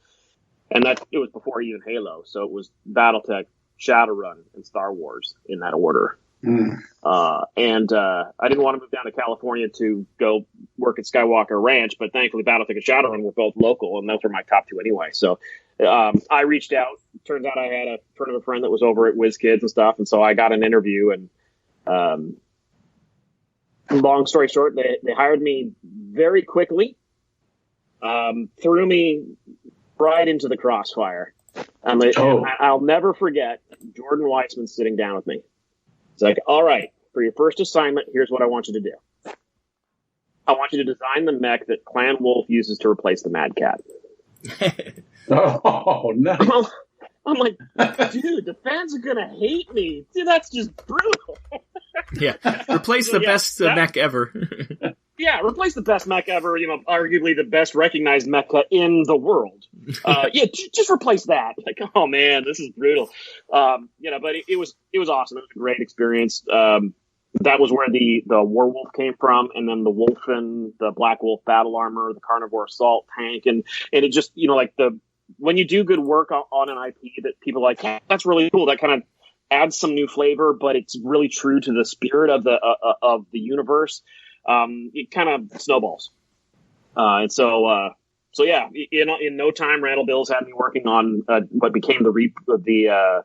And it was before even Halo. So it was Battletech, Shadowrun, and Star Wars in that order. I didn't want to move down to California to go work at Skywalker Ranch, but thankfully Battletech and Shadowrun were both local, and those were my top 2 anyway. So I reached out. Turns out I had a friend of a friend that was over at WizKids and stuff, and so I got an interview. And long story short, they hired me very quickly, threw me right into the crossfire. And I'll never forget Jordan Weissman sitting down with me. It's like, all right, for your first assignment, here's what I want you to do. I want you to design the mech that Clan Wolf uses to replace the Mad Cat. Oh, no. I'm like, dude, the fans are gonna hate me. Dude, that's just brutal. Yeah, replace the best mech ever. Yeah, replace the best mech ever. Arguably the best recognized mecha in the world. Just replace that. Like, oh man, this is brutal. But it was awesome. It was a great experience. That was where the werewolf came from, and then the wolfen, the black wolf battle armor, the carnivore assault tank, and it just when you do good work on an IP that people like, that's really cool. That kind of adds some new flavor, but it's really true to the spirit of the universe. It kind of snowballs. In no time, Randall Bills had me working on what became the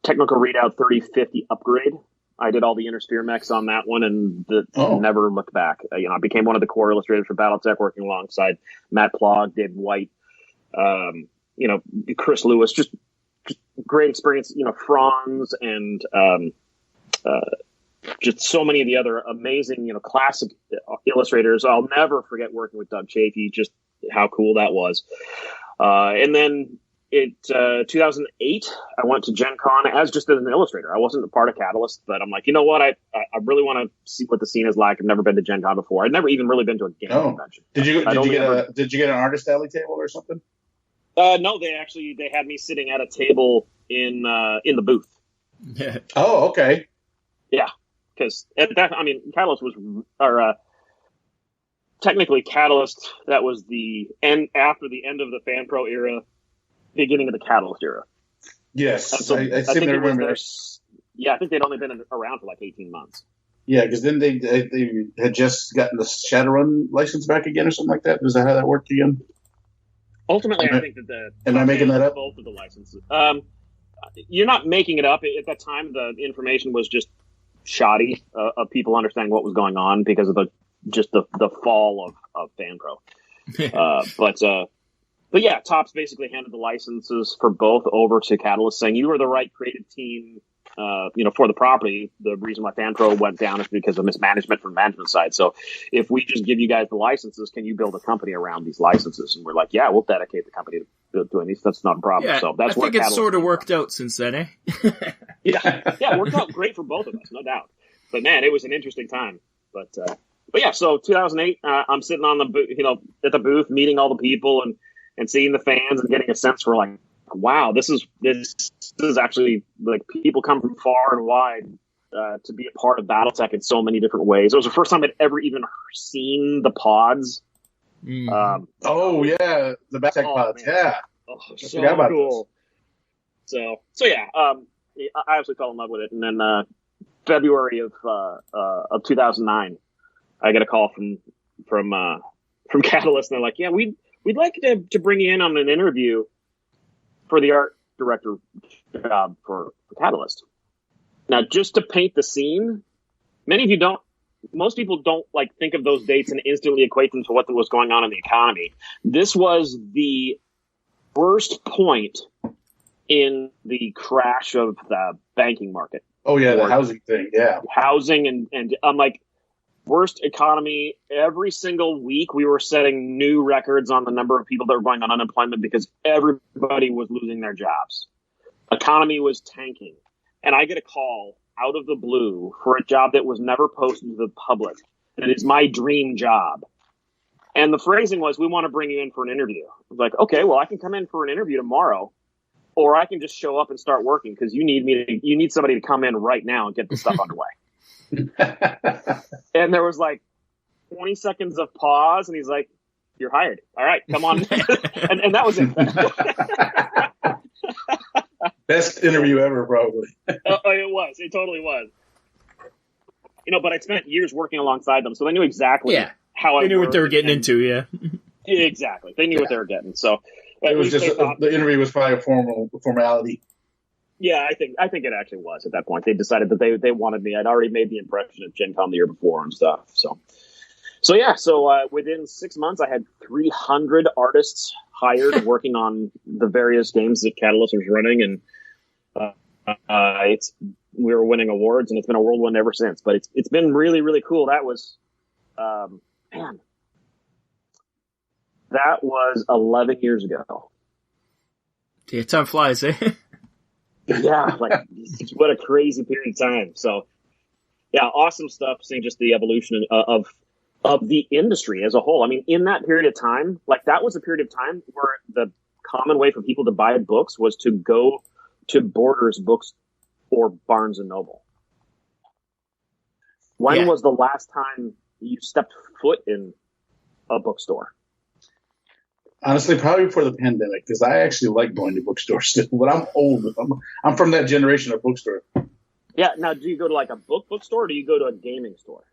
technical readout 3050 upgrade. I did all the Intersphere mechs on that one, and never looked back. I became one of the core illustrators for Battletech, working alongside Matt Plog, David White, Chris Lewis. Just great experience. Franz and just so many of the other amazing, classic illustrators. I'll never forget working with Doug Chafee, just how cool that was. And then 2008, I went to Gen Con as an illustrator. I wasn't a part of Catalyst, but I'm like, you know what? I really want to see what the scene is like. I've never been to Gen Con before. I'd never even really been to a game convention. Did you get an artist alley table or something? No, they had me sitting at a table in the booth. Yeah. Oh, okay. Yeah. Because Catalyst was, technically Catalyst, that was the end, after the end of the Fan Pro era, beginning of the Catalyst era. Yes, so I seem to remember. I think they'd only been around for like 18 months. Yeah, because then they had just gotten the Shadowrun license back again or something like that. Was that how that worked again? Ultimately, I think that am I making that up? Both of the licenses. You're not making it up. At that time, the information was just shoddy of people understanding what was going on because of the fall of Fan Pro. But yeah, Topps basically handed the licenses for both over to Catalyst, saying you are the right creative team, for the property. The reason why Fan Pro went down is because of mismanagement from the management side. So if we just give you guys the licenses, can you build a company around these licenses? And we're like, yeah, we'll dedicate the company to doing these. That's not a problem. Yeah, so that's I think it's sort of worked out since then, eh? Yeah, it worked out great for both of us, no doubt. But man, it was an interesting time. But yeah, so 2008, I'm sitting on at the booth, meeting all the people and seeing the fans and getting a sense for like, wow, this is actually like people come from far and wide to be a part of Battletech in so many different ways. It was the first time I'd ever even seen the pods. The Battletech pods, man. yeah. Oh, so cool. So yeah, I absolutely fell in love with it. And then February of 2009, I get a call from Catalyst, and they're like, yeah, we'd like to bring you in on an interview for the art director job for Catalyst. Now, just to paint the scene, most people don't like think of those dates and instantly equate them to what was going on in the economy. This was the worst point in the crash of the banking market. Oh yeah, the housing thing, yeah. Housing and I'm like, worst economy. Every single week we were setting new records on the number of people that were going on unemployment because everybody was losing their jobs. Economy was tanking. And I get a call out of the blue for a job that was never posted to the public. And it is my dream job. And the phrasing was, we want to bring you in for an interview. I was like, okay, well, I can come in for an interview tomorrow, or I can just show up and start working because you need somebody to come in right now and get the stuff underway. And there was like 20 seconds of pause, and he's like, you're hired. All right, come on. and that was it. Best interview ever, probably. It was. It totally was. But I spent years working alongside them, so they knew exactly how I They knew what they were getting into, yeah. Exactly. They knew what they were getting. So it was just the interview was probably a formality. Yeah, I think it actually was at that point. They decided that they wanted me. I'd already made the impression at Gen Con the year before and stuff. So within 6 months, I had 300 artists hired working on the various games that Catalyst was running, and we were winning awards, and it's been a whirlwind ever since. But it's been really, really cool. That was, that was 11 years ago. Yeah, time flies, eh? Yeah, like what a crazy period of time. So, yeah, awesome stuff. Seeing just the evolution of the industry as a whole. I mean, in that period of time, like that was a period of time where the common way for people to buy books was to go to Borders Books or Barnes and Noble. When was the last time you stepped foot in a bookstore? Honestly, probably before the pandemic, because I actually like going to bookstores. But I'm old. I'm from that generation of bookstore. Yeah. Now, do you go to like a bookstore, or do you go to a gaming store?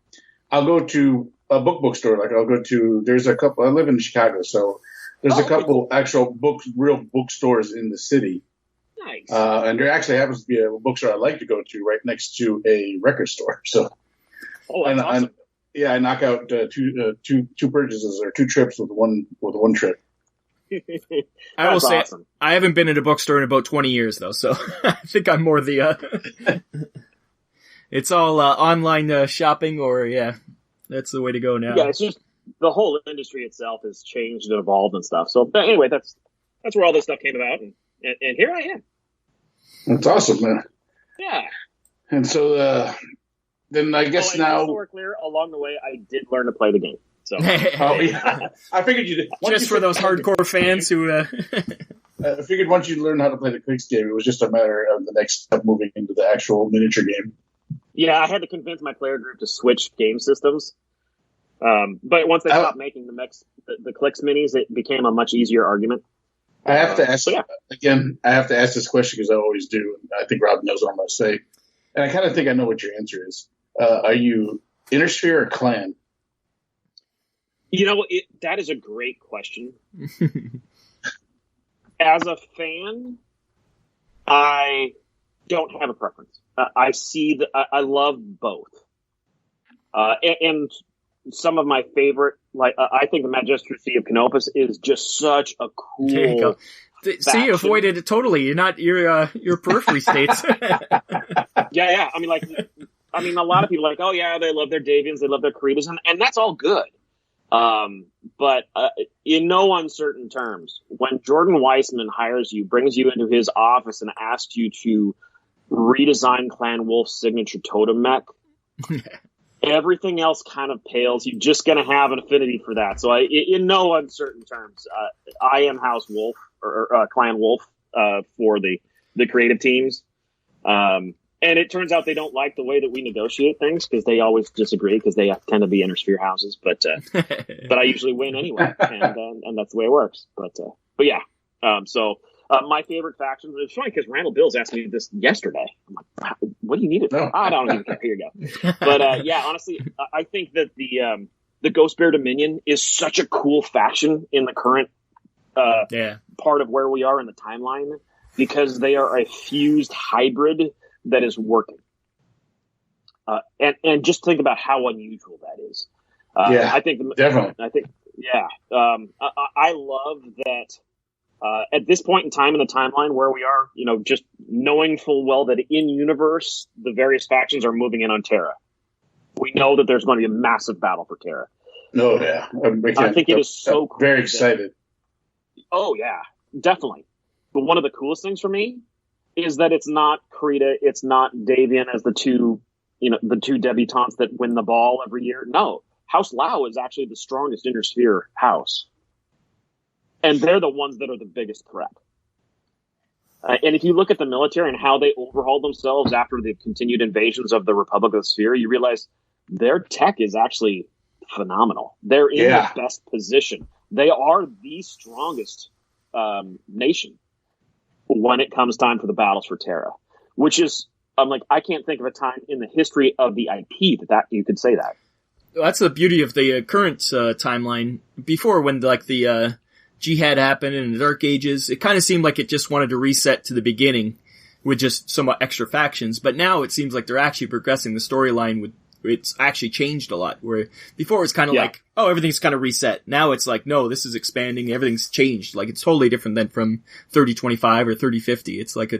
I'll go to a bookstore. Like I'll go to. There's a couple. I live in Chicago, so there's a couple actual real bookstores in the city. Nice. And there actually happens to be a bookstore I like to go to right next to a record store. So, that's awesome. I knock out two purchases or two trips with one trip. I will say, awesome. I haven't been in a bookstore in about 20 years, though, so I think I'm more the... it's all online shopping, or, that's the way to go now. Yeah, it's just the whole industry itself has changed and evolved and stuff. So, but anyway, that's where all this stuff came about, and here I am. That's awesome, man. Yeah. And so, then I guess now... So we're clear, along the way, I did learn to play the game. So. I figured you did. Just for those hardcore fans who... I figured once you learned how to play the Quicks game, it was just a matter of the next step moving into the actual miniature game. Yeah, I had to convince my player group to switch game systems. But once they stopped making the Clicks minis, it became a much easier argument. I have to ask, again, I have to ask this question because I always do. And I think Rob knows what I'm going to say. And I kind of think I know what your answer is. Are you Intersphere or Clan? You know, that is a great question. As a fan, I don't have a preference. I love both. And some of my favorite, like, I think the Magistracy of Canopus is just such a cool. There you go. See, you avoided it totally. You're not your periphery states. Yeah. I mean, a lot of people are like, oh yeah, they love their Davians, they love their Creedus, and that's all good. But in no uncertain terms, when Jordan Weissman hires you, brings you into his office and asks you to redesign Clan Wolf's signature totem mech, everything else kind of pales. You're just going to have an affinity for that. So in no uncertain terms, I am House Wolf or Clan Wolf for the creative teams. And it turns out they don't like the way that we negotiate things because they always disagree because they tend to be Intersphere houses. But I usually win anyway, and that's the way it works. But yeah. So my favorite factions. It's funny because Randall Bills asked me this yesterday. I'm like, what do you need it for? I don't even care. Here you go. But yeah, honestly, I think that the Ghost Bear Dominion is such a cool faction in the current part of where we are in the timeline because they are a fused hybrid that is working. And just think about how unusual that is. I think definitely. I love that at this point in time in the timeline where we are, just knowing full well that in universe, the various factions are moving in on Terra. We know that there's going to be a massive battle for Terra. Oh yeah. I think it is so cool. Very excited. Oh yeah, definitely. But one of the coolest things for me is that it's not Krita, it's not Davian as the two debutantes that win the ball every year. No, House Lao is actually the strongest Intersphere house. And they're the ones that are the biggest threat. And if you look at the military and how they overhauled themselves after the continued invasions of the Republic of the Sphere, you realize their tech is actually phenomenal. They're in the best position. They are the strongest nation when it comes time for the battles for Terra, which is, I can't think of a time in the history of the IP that you could say that. Well, that's the beauty of the current timeline. Before, when the Jihad happened in the Dark Ages, it kind of seemed like it just wanted to reset to the beginning with just somewhat extra factions. But now it seems like they're actually progressing the storyline with. It's actually changed a lot, where before it was kind of like, oh, everything's kind of reset. Now it's like, no, this is expanding, everything's changed. Like, it's totally different than from 3025 or 3050. It's like a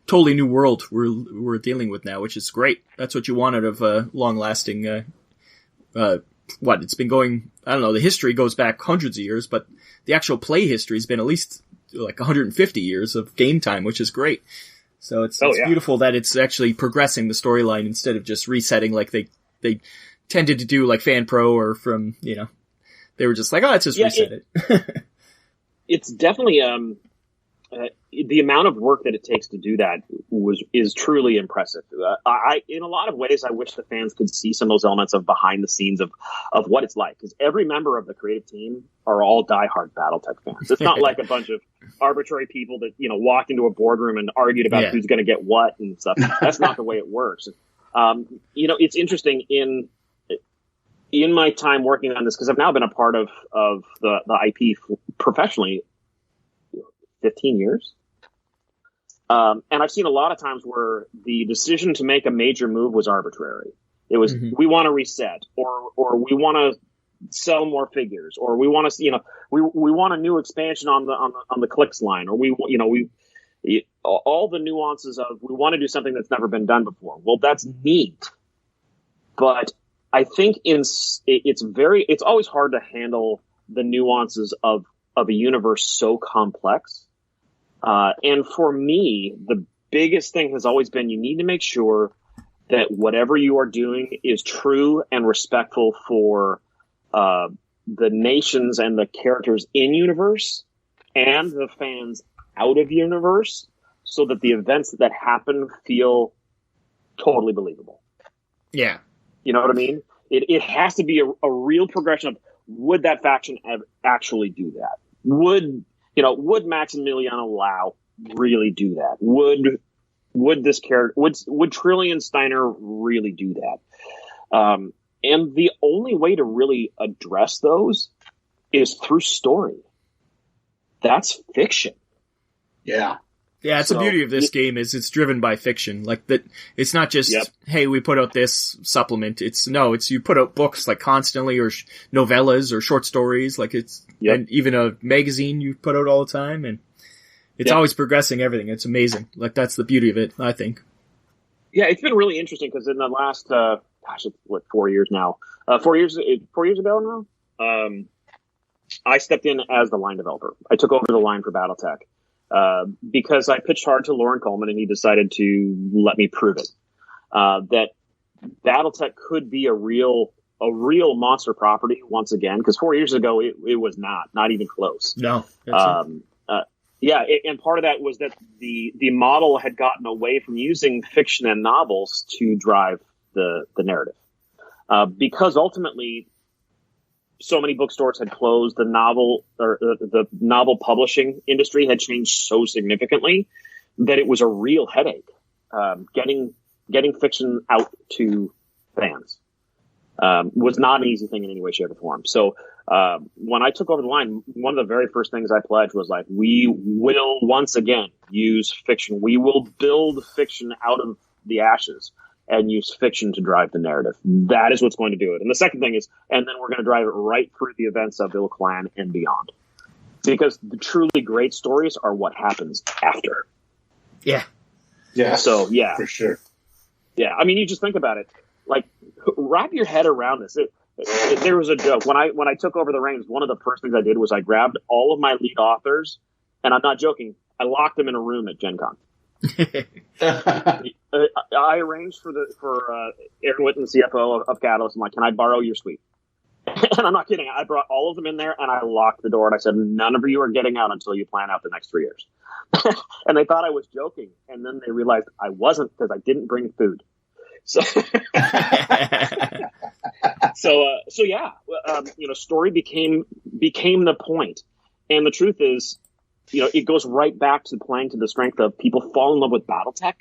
totally new world we're dealing with now, which is great. That's what you want out of long-lasting, it's been going, I don't know, the history goes back hundreds of years, but the actual play history has been at least like 150 years of game time, which is great. So it's beautiful that it's actually progressing the storyline instead of just resetting like they tended to do like Fan Pro or from, they were just like, oh, let's just reset it. It's definitely, the amount of work that it takes to do that is truly impressive. In a lot of ways, I wish the fans could see some of those elements of behind the scenes of what it's like, because every member of the creative team are all diehard BattleTech fans. It's not like a bunch of arbitrary people that walked into a boardroom and argued about who's going to get what and stuff. That's not the way it works. It's interesting in my time working on this, because I've now been a part of the IP professionally 15 years. And I've seen a lot of times where the decision to make a major move was arbitrary. It was, we want to reset, or we want to sell more figures, or we want to, we want a new expansion on the clicks line, or all the nuances of, we want to do something that's never been done before. Well, that's neat. But I think it's always hard to handle the nuances of a universe so complex. And for me, the biggest thing has always been, you need to make sure that whatever you are doing is true and respectful for the nations and the characters in universe and the fans out of universe, so that the events that happen feel totally believable. Yeah. You know what I mean? It has to be a real progression of, would that faction actually do that? Would Maximiliano Lau really do that? Would this character, would Trillian Steiner really do that? And the only way to really address those is through story. That's fiction. Yeah. Yeah, it's the beauty of this game is it's driven by fiction. Like that, it's not just, hey, we put out this supplement. It's you put out books like constantly, or novellas or short stories. Like and even a magazine you put out all the time, and it's always progressing everything. It's amazing. Like that's the beauty of it, I think. Yeah, it's been really interesting because in the last, 4 years now? 4 years ago now? I stepped in as the line developer. I took over the line for Battletech. Because I pitched hard to Lauren Coleman and he decided to let me prove it. That Battletech could be a real monster property once again, because 4 years ago it was not even close. No. And part of that was that the model had gotten away from using fiction and novels to drive the narrative. Because ultimately so many bookstores had closed, the novel publishing industry had changed so significantly that it was a real headache getting fiction out to fans. Was not an easy thing in any way, shape, or form. So when I took over the line, one of the very first things I pledged was like, we will once again use fiction. We will build fiction out of the ashes and use fiction to drive the narrative. That is what's going to do it. And the second thing is, and then we're going to drive it right through the events of Ill Clan and beyond. Because the truly great stories are what happens after. Yeah. Yeah. So, yeah. For sure. Yeah. I mean, you just think about it. Like, wrap your head around this. There was a joke. When I took over the reins, one of the first things I did was I grabbed all of my lead authors, and I'm not joking, I locked them in a room at Gen Con. I arranged for Aaron Witten, the CFO of Catalyst. I'm like, can I borrow your suite? And I'm not kidding. I brought all of them in there and I locked the door and I said, none of you are getting out until you plan out the next 3 years. And they thought I was joking. And then they realized I wasn't, because I didn't bring food. So, story became the point. And the truth is, it goes right back to playing to the strength of people fall in love with Battletech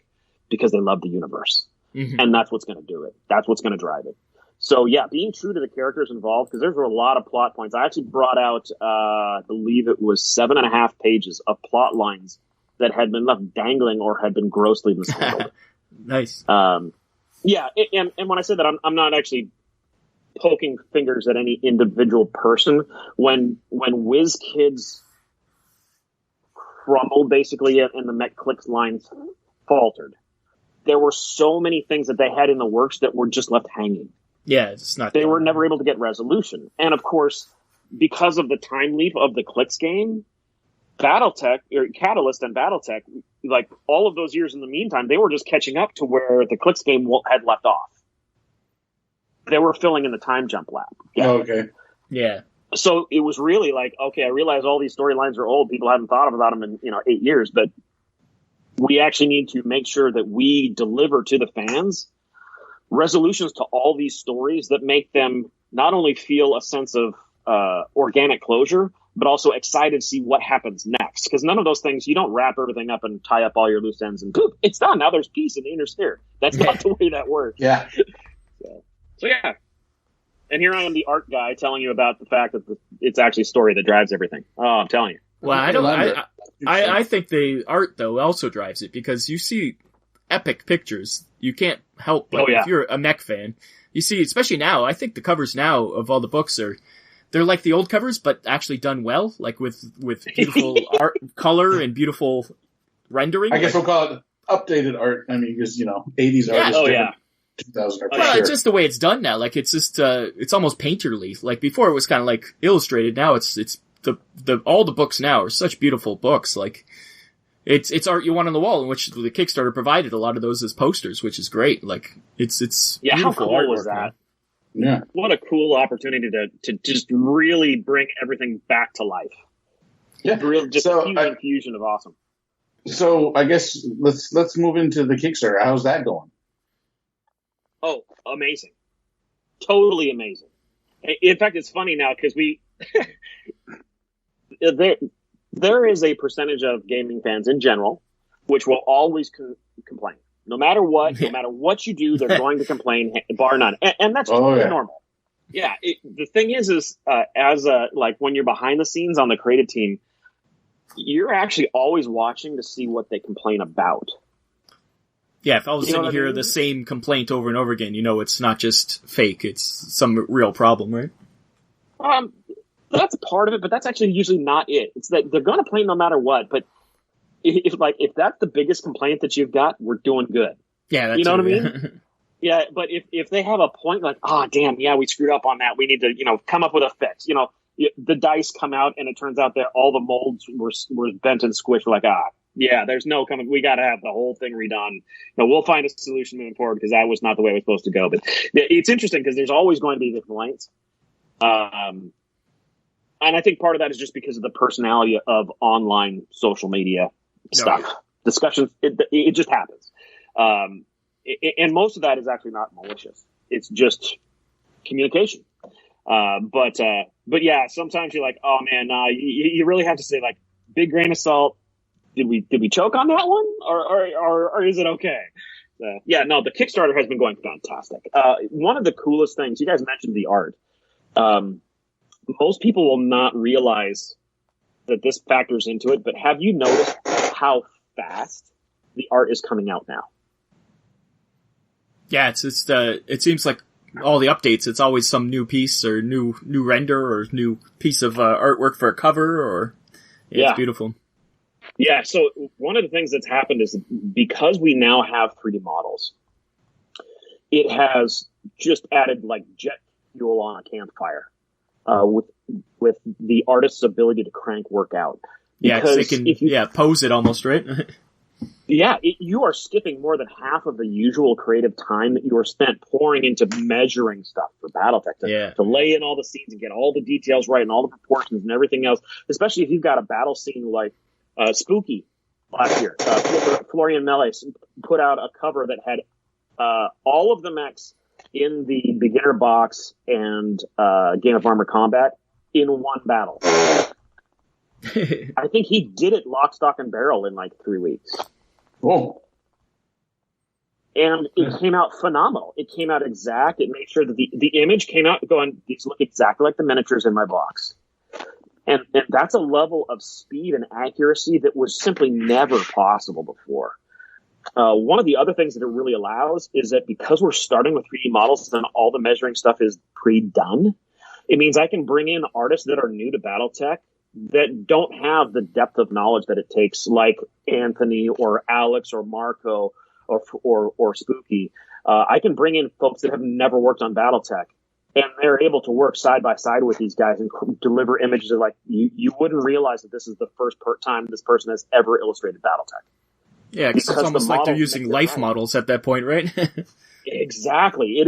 because they love the universe. Mm-hmm. And that's what's going to do it. That's what's going to drive it. So, yeah, being true to the characters involved, because there were a lot of plot points. I actually brought out, I believe it was 7.5 pages of plot lines that had been left dangling or had been grossly mishandled. Nice. And when I say that, I'm not actually poking fingers at any individual person. When WizKids crumbled, basically, and the Mech Clicks lines faltered, there were so many things that they had in the works that were just left hanging. Yeah, it's not. They were never able to get resolution. And of course, because of the time leap of the Clicks game, Battletech or Catalyst and Battletech, like all of those years in the meantime, they were just catching up to where the Clicks game had left off. They were filling in the time jump lap. Yeah. Oh, okay. Yeah. So it was really like, okay, I realize all these storylines are old. People haven't thought about them in 8 years, but we actually need to make sure that we deliver to the fans resolutions to all these stories that make them not only feel a sense of organic closure, but also excited to see what happens next. Because none of those things, you don't wrap everything up and tie up all your loose ends and boop, it's done. Now there's peace in the inner sphere. That's not the way that works. Yeah. So yeah. And here I am, the art guy, telling you about the fact that it's actually story that drives everything. Oh, I'm telling you. Well, I think the art, though, also drives it, because you see epic pictures. You can't help but, if you're a mech fan, you see, especially now, I think the covers now of all the books they're like the old covers, but actually done well, like with beautiful art, color, and beautiful rendering. I guess we'll call it updated art. I mean, because, 80s art is different. 2000 art. Well, it's just the way it's done now. Like, it's just, it's almost painterly. Like, before it was kind of like illustrated. Now it's all the books now are such beautiful books. Like, it's art you want on the wall, in which the Kickstarter provided a lot of those as posters, which is great. Like, it's how cool was that? Yeah. What a cool opportunity to just really bring everything back to life. Yeah. Just a huge infusion of awesome. So I guess let's move into the Kickstarter. How's that going? Oh, amazing. Totally amazing. In fact, it's funny now because there is a percentage of gaming fans in general which will always complain. No matter what, no matter what you do, they're going to complain, bar none. And that's normal. Yeah. The thing is like when you're behind the scenes on the creative team, you're actually always watching to see what they complain about. Yeah, if all of a sudden you hear the same complaint over and over again, it's not just fake, it's some real problem, right? That's part of it, but that's actually usually not it. It's that they're going to complain no matter what, but if that's the biggest complaint that you've got, we're doing good. Yeah, that's what I mean? Yeah, but if they have a point like, damn, yeah, we screwed up on that, we need to, come up with a fix. The dice come out and it turns out that all the molds were bent and squished. We're like, yeah, there's no coming. We got to have the whole thing redone. We'll find a solution moving forward because that was not the way it was supposed to go. But it's interesting because there's always going to be the complaints. And I think part of that is just because of the personality of online social media stuff. Yeah. Discussions, it just happens. And most of that is actually not malicious. It's just communication. But yeah, sometimes you're like, oh man, you really have to say, like, big grain of salt. Did we choke on that one, or is it okay? Yeah, no, the Kickstarter has been going fantastic. One of the coolest things, you guys mentioned the art. Most people will not realize that this factors into it, but have you noticed how fast the art is coming out now? Yeah, it seems like all the updates, it's always some new piece or new render or new piece of artwork for a cover, or it's beautiful. Yeah, so one of the things that's happened is because we now have 3D models, it has just added like jet fuel on a campfire with the artist's ability to crank work out. Yeah, because they can pose it almost, right? Yeah, you are skipping more than half of the usual creative time that you are spent pouring into measuring stuff for Battletech to lay in all the scenes and get all the details right and all the proportions and everything else, especially if you've got a battle scene like Spooky last year. Florian Mellis put out a cover that had all of the mechs in the beginner box and Game of Armor Combat in one battle. I think he did it lock, stock, and barrel in like 3 weeks. Oh. And it came out phenomenal. It came out exact. It made sure that the image came out going, these look exactly like the miniatures in my box. And that's a level of speed and accuracy that was simply never possible before. One of the other things that it really allows is that because we're starting with 3D models and all the measuring stuff is pre-done, it means I can bring in artists that are new to Battletech that don't have the depth of knowledge that it takes, like Anthony or Alex or Marco or Spooky. I can bring in folks that have never worked on Battletech And they're able to work side by side with these guys and deliver images of, like, you wouldn't realize that this is the first time this person has ever illustrated Battletech. Yeah, because it's almost like they're using life models at that point, right? Exactly. It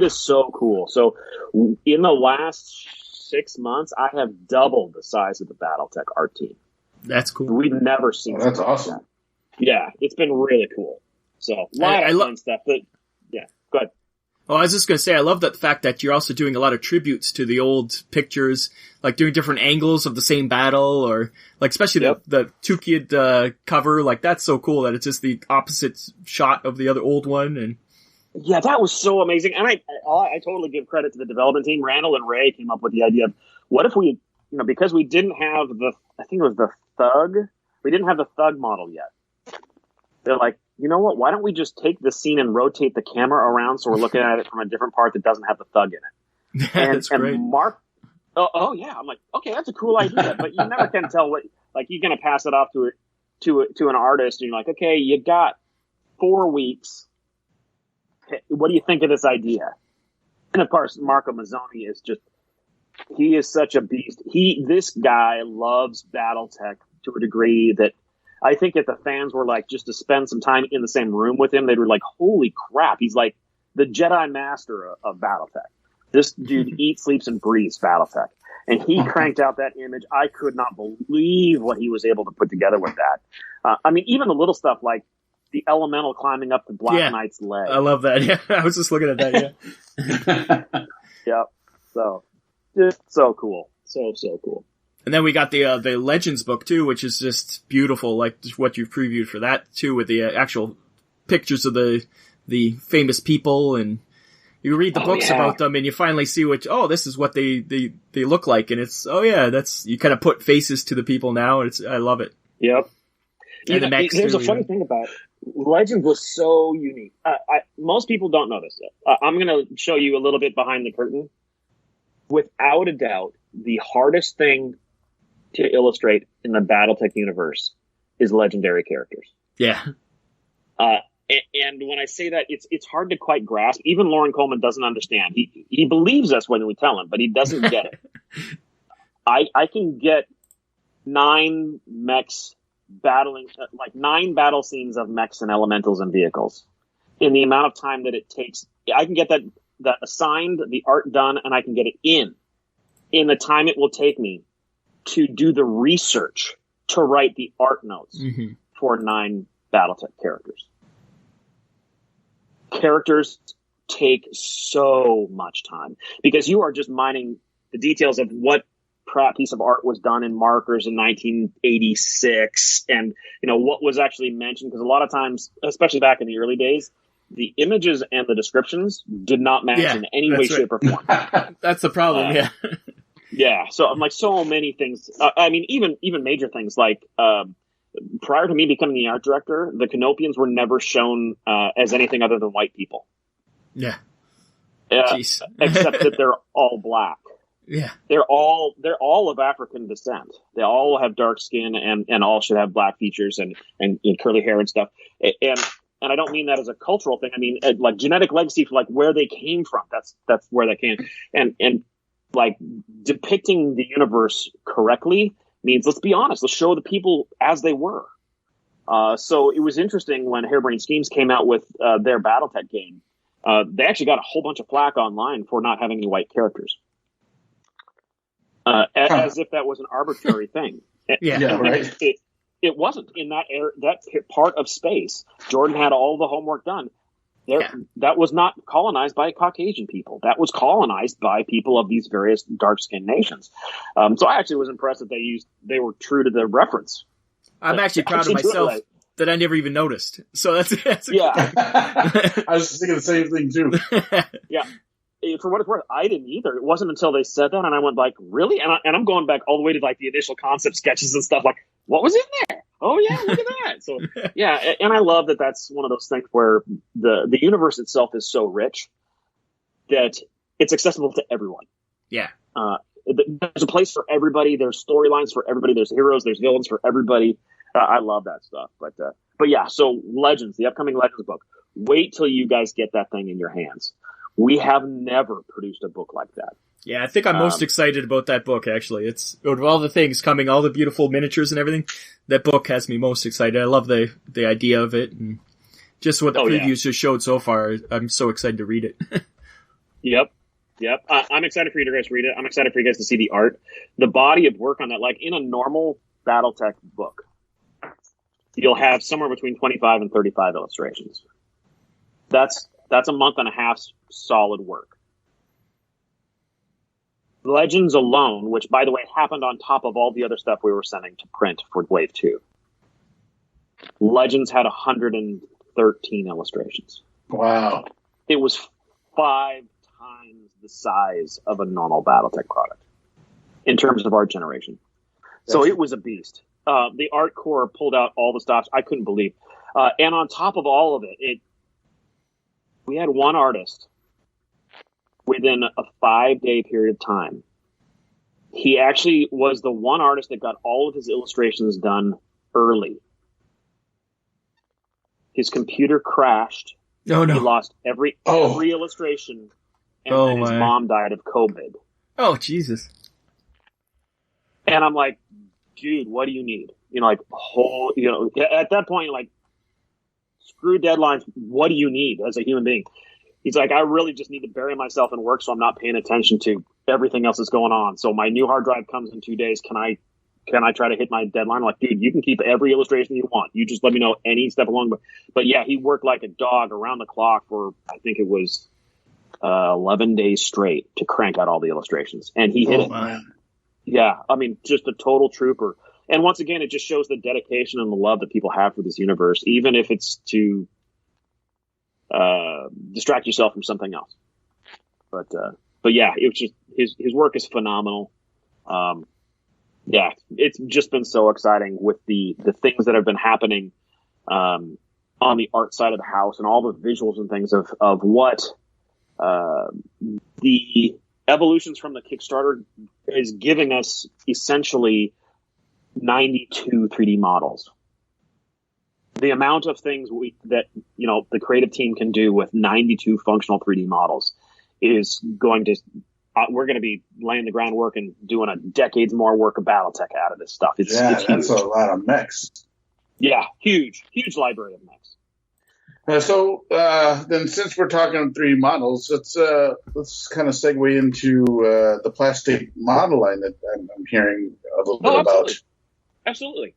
is so cool. So in the last 6 months, I have doubled the size of the Battletech art team. That's cool. We've never seen that's awesome. Like that. Yeah, it's been really cool. So a lot of fun stuff. But yeah, go ahead. Well, I was just going to say, I love that fact that you're also doing a lot of tributes to the old pictures, like doing different angles of the same battle, or like especially the Two Kid cover. Like, that's so cool that it's just the opposite shot of the other old one. And yeah, that was so amazing. And I totally give credit to the development team. Randall and Ray came up with the idea of, what if we, because we didn't have I think it was the Thug. We didn't have the Thug model yet. They're like, you know what? Why don't we just take the scene and rotate the camera around so we're looking at it from a different part that doesn't have the Thug in it? That's great. And Mark, oh yeah, I'm like, okay, that's a cool idea, but you never can tell what. Like, you're gonna pass it off to an artist, and you're like, okay, you got 4 weeks. What do you think of this idea? And of course, Marco Mazzoni he is such a beast. This guy loves Battletech to a degree that I think if the fans were like, just to spend some time in the same room with him, they were like, holy crap, he's like the Jedi Master of Battletech. This dude eats, sleeps, and breathes Battletech. And he cranked out that image. I could not believe what he was able to put together with that. I mean, even the little stuff like the elemental climbing up the Black Knight's leg. I love that. Yeah, I was just looking at that. Yeah. Yep. So, just so cool. So cool. And then we got the Legends book too, which is just beautiful, like what you've previewed for that too, with the actual pictures of the famous people, and you read the books about them, and you finally see this is what they look like, and it's you kind of put faces to the people now, and I love it. Yep. And there's a funny thing about it. Legends was so unique. Most people don't know this. I'm going to show you a little bit behind the curtain. Without a doubt, the hardest thing to illustrate in the Battletech universe is legendary characters. Yeah. And when I say that, it's hard to quite grasp. Even Lauren Coleman doesn't understand. He believes us when we tell him, but he doesn't get it. I can get 9 mechs battling, like 9 battle scenes of mechs and elementals and vehicles in the amount of time that it takes. I can get that assigned, the art done, and I can get it in the time it will take me to do the research to write the art notes for 9 Battletech characters. Characters take so much time because you are just mining the details of what piece of art was done in markers in 1986 and what was actually mentioned, because a lot of times, especially back in the early days, the images and the descriptions did not match in any way, shape, or form. That's the problem. Yeah. So I'm like, so many things. I mean, even major things like prior to me becoming the art director, the Canopians were never shown as anything other than white people. Yeah. Except that they're all black. Yeah. They're all of African descent. They all have dark skin and all should have black features and curly hair and stuff. And I don't mean that as a cultural thing. I mean, like genetic legacy for like where they came from. That's where they came. And like depicting the universe correctly means, let's be honest, let's show the people as they were. So it was interesting when Harebrained Schemes came out with their Battletech game. They actually got a whole bunch of flack online for not having any white characters. As if that was an arbitrary thing. Right. It wasn't in that part of space. Jordan had all the homework done. That was not colonized by Caucasian people. That was colonized by people of these various dark-skinned nations. So I actually was impressed that they were true to the reference. I'm actually proud of myself that I never even noticed. So that's I was thinking the same thing too. Yeah. For what it's worth, I didn't either. It wasn't until they said that, and I went like, really? And I'm going back all the way to like the initial concept sketches and stuff. Like, what was in there? Oh yeah, look at that. So yeah, and I love that. That's one of those things where the universe itself is so rich that it's accessible to everyone. Yeah. There's a place for everybody. There's storylines for everybody. There's heroes. There's villains for everybody. I love that stuff. But yeah. So Legends, the upcoming Legends book. Wait till you guys get that thing in your hands. We have never produced a book like that. Yeah, I think I'm most excited about that book, actually. It's, out of all the things coming, all the beautiful miniatures and everything, that book has me most excited. I love the idea of it, and just what the previews just showed so far. I'm so excited to read it. Yep. I'm excited for you to guys read it. I'm excited for you guys to see the art. The body of work on that, like in a normal Battletech book, you'll have somewhere between 25 and 35 illustrations. That's a month and a half's solid work. Legends alone, which, by the way, happened on top of all the other stuff we were sending to print for Wave 2. Legends had 113 illustrations. Wow. It was 5 times the size of a normal Battletech product in terms of art generation. So it was a beast. The art core pulled out all the stops I couldn't believe. And on top of all of it, we had one artist within a 5-day period of time. He actually was the one artist that got all of his illustrations done early. His computer crashed. Oh, no. He lost every illustration, and then his mom died of COVID. Oh, Jesus. And I'm like, dude, what do you need? At that point, like, screw deadlines. What do you need as a human being? He's like, I really just need to bury myself in work so I'm not paying attention to everything else that's going on. So my new hard drive comes in 2 days. Can I try to hit my deadline? I'm like, dude, you can keep every illustration you want. You just let me know any step along. But yeah, he worked like a dog around the clock for, I think it was 11 days straight to crank out all the illustrations. And he hit it. Man. Yeah, I mean, just a total trooper. And once again, it just shows the dedication and the love that people have for this universe, even if it's to distract yourself from something else. But yeah, it was just his work is phenomenal. Yeah, it's just been so exciting with the things that have been happening on the art side of the house and all the visuals and things of what the evolutions from the Kickstarter is giving us essentially 92 3D models. The amount of things that the creative team can do with 92 functional 3D models is going to we're going to be laying the groundwork and doing a decades more work of Battletech out of this stuff. It's that's huge. A lot of mechs. Yeah, huge library of mechs. Then since we're talking 3D models, let's kind of segue into the plastic model line that I'm hearing a little bit about. Absolutely.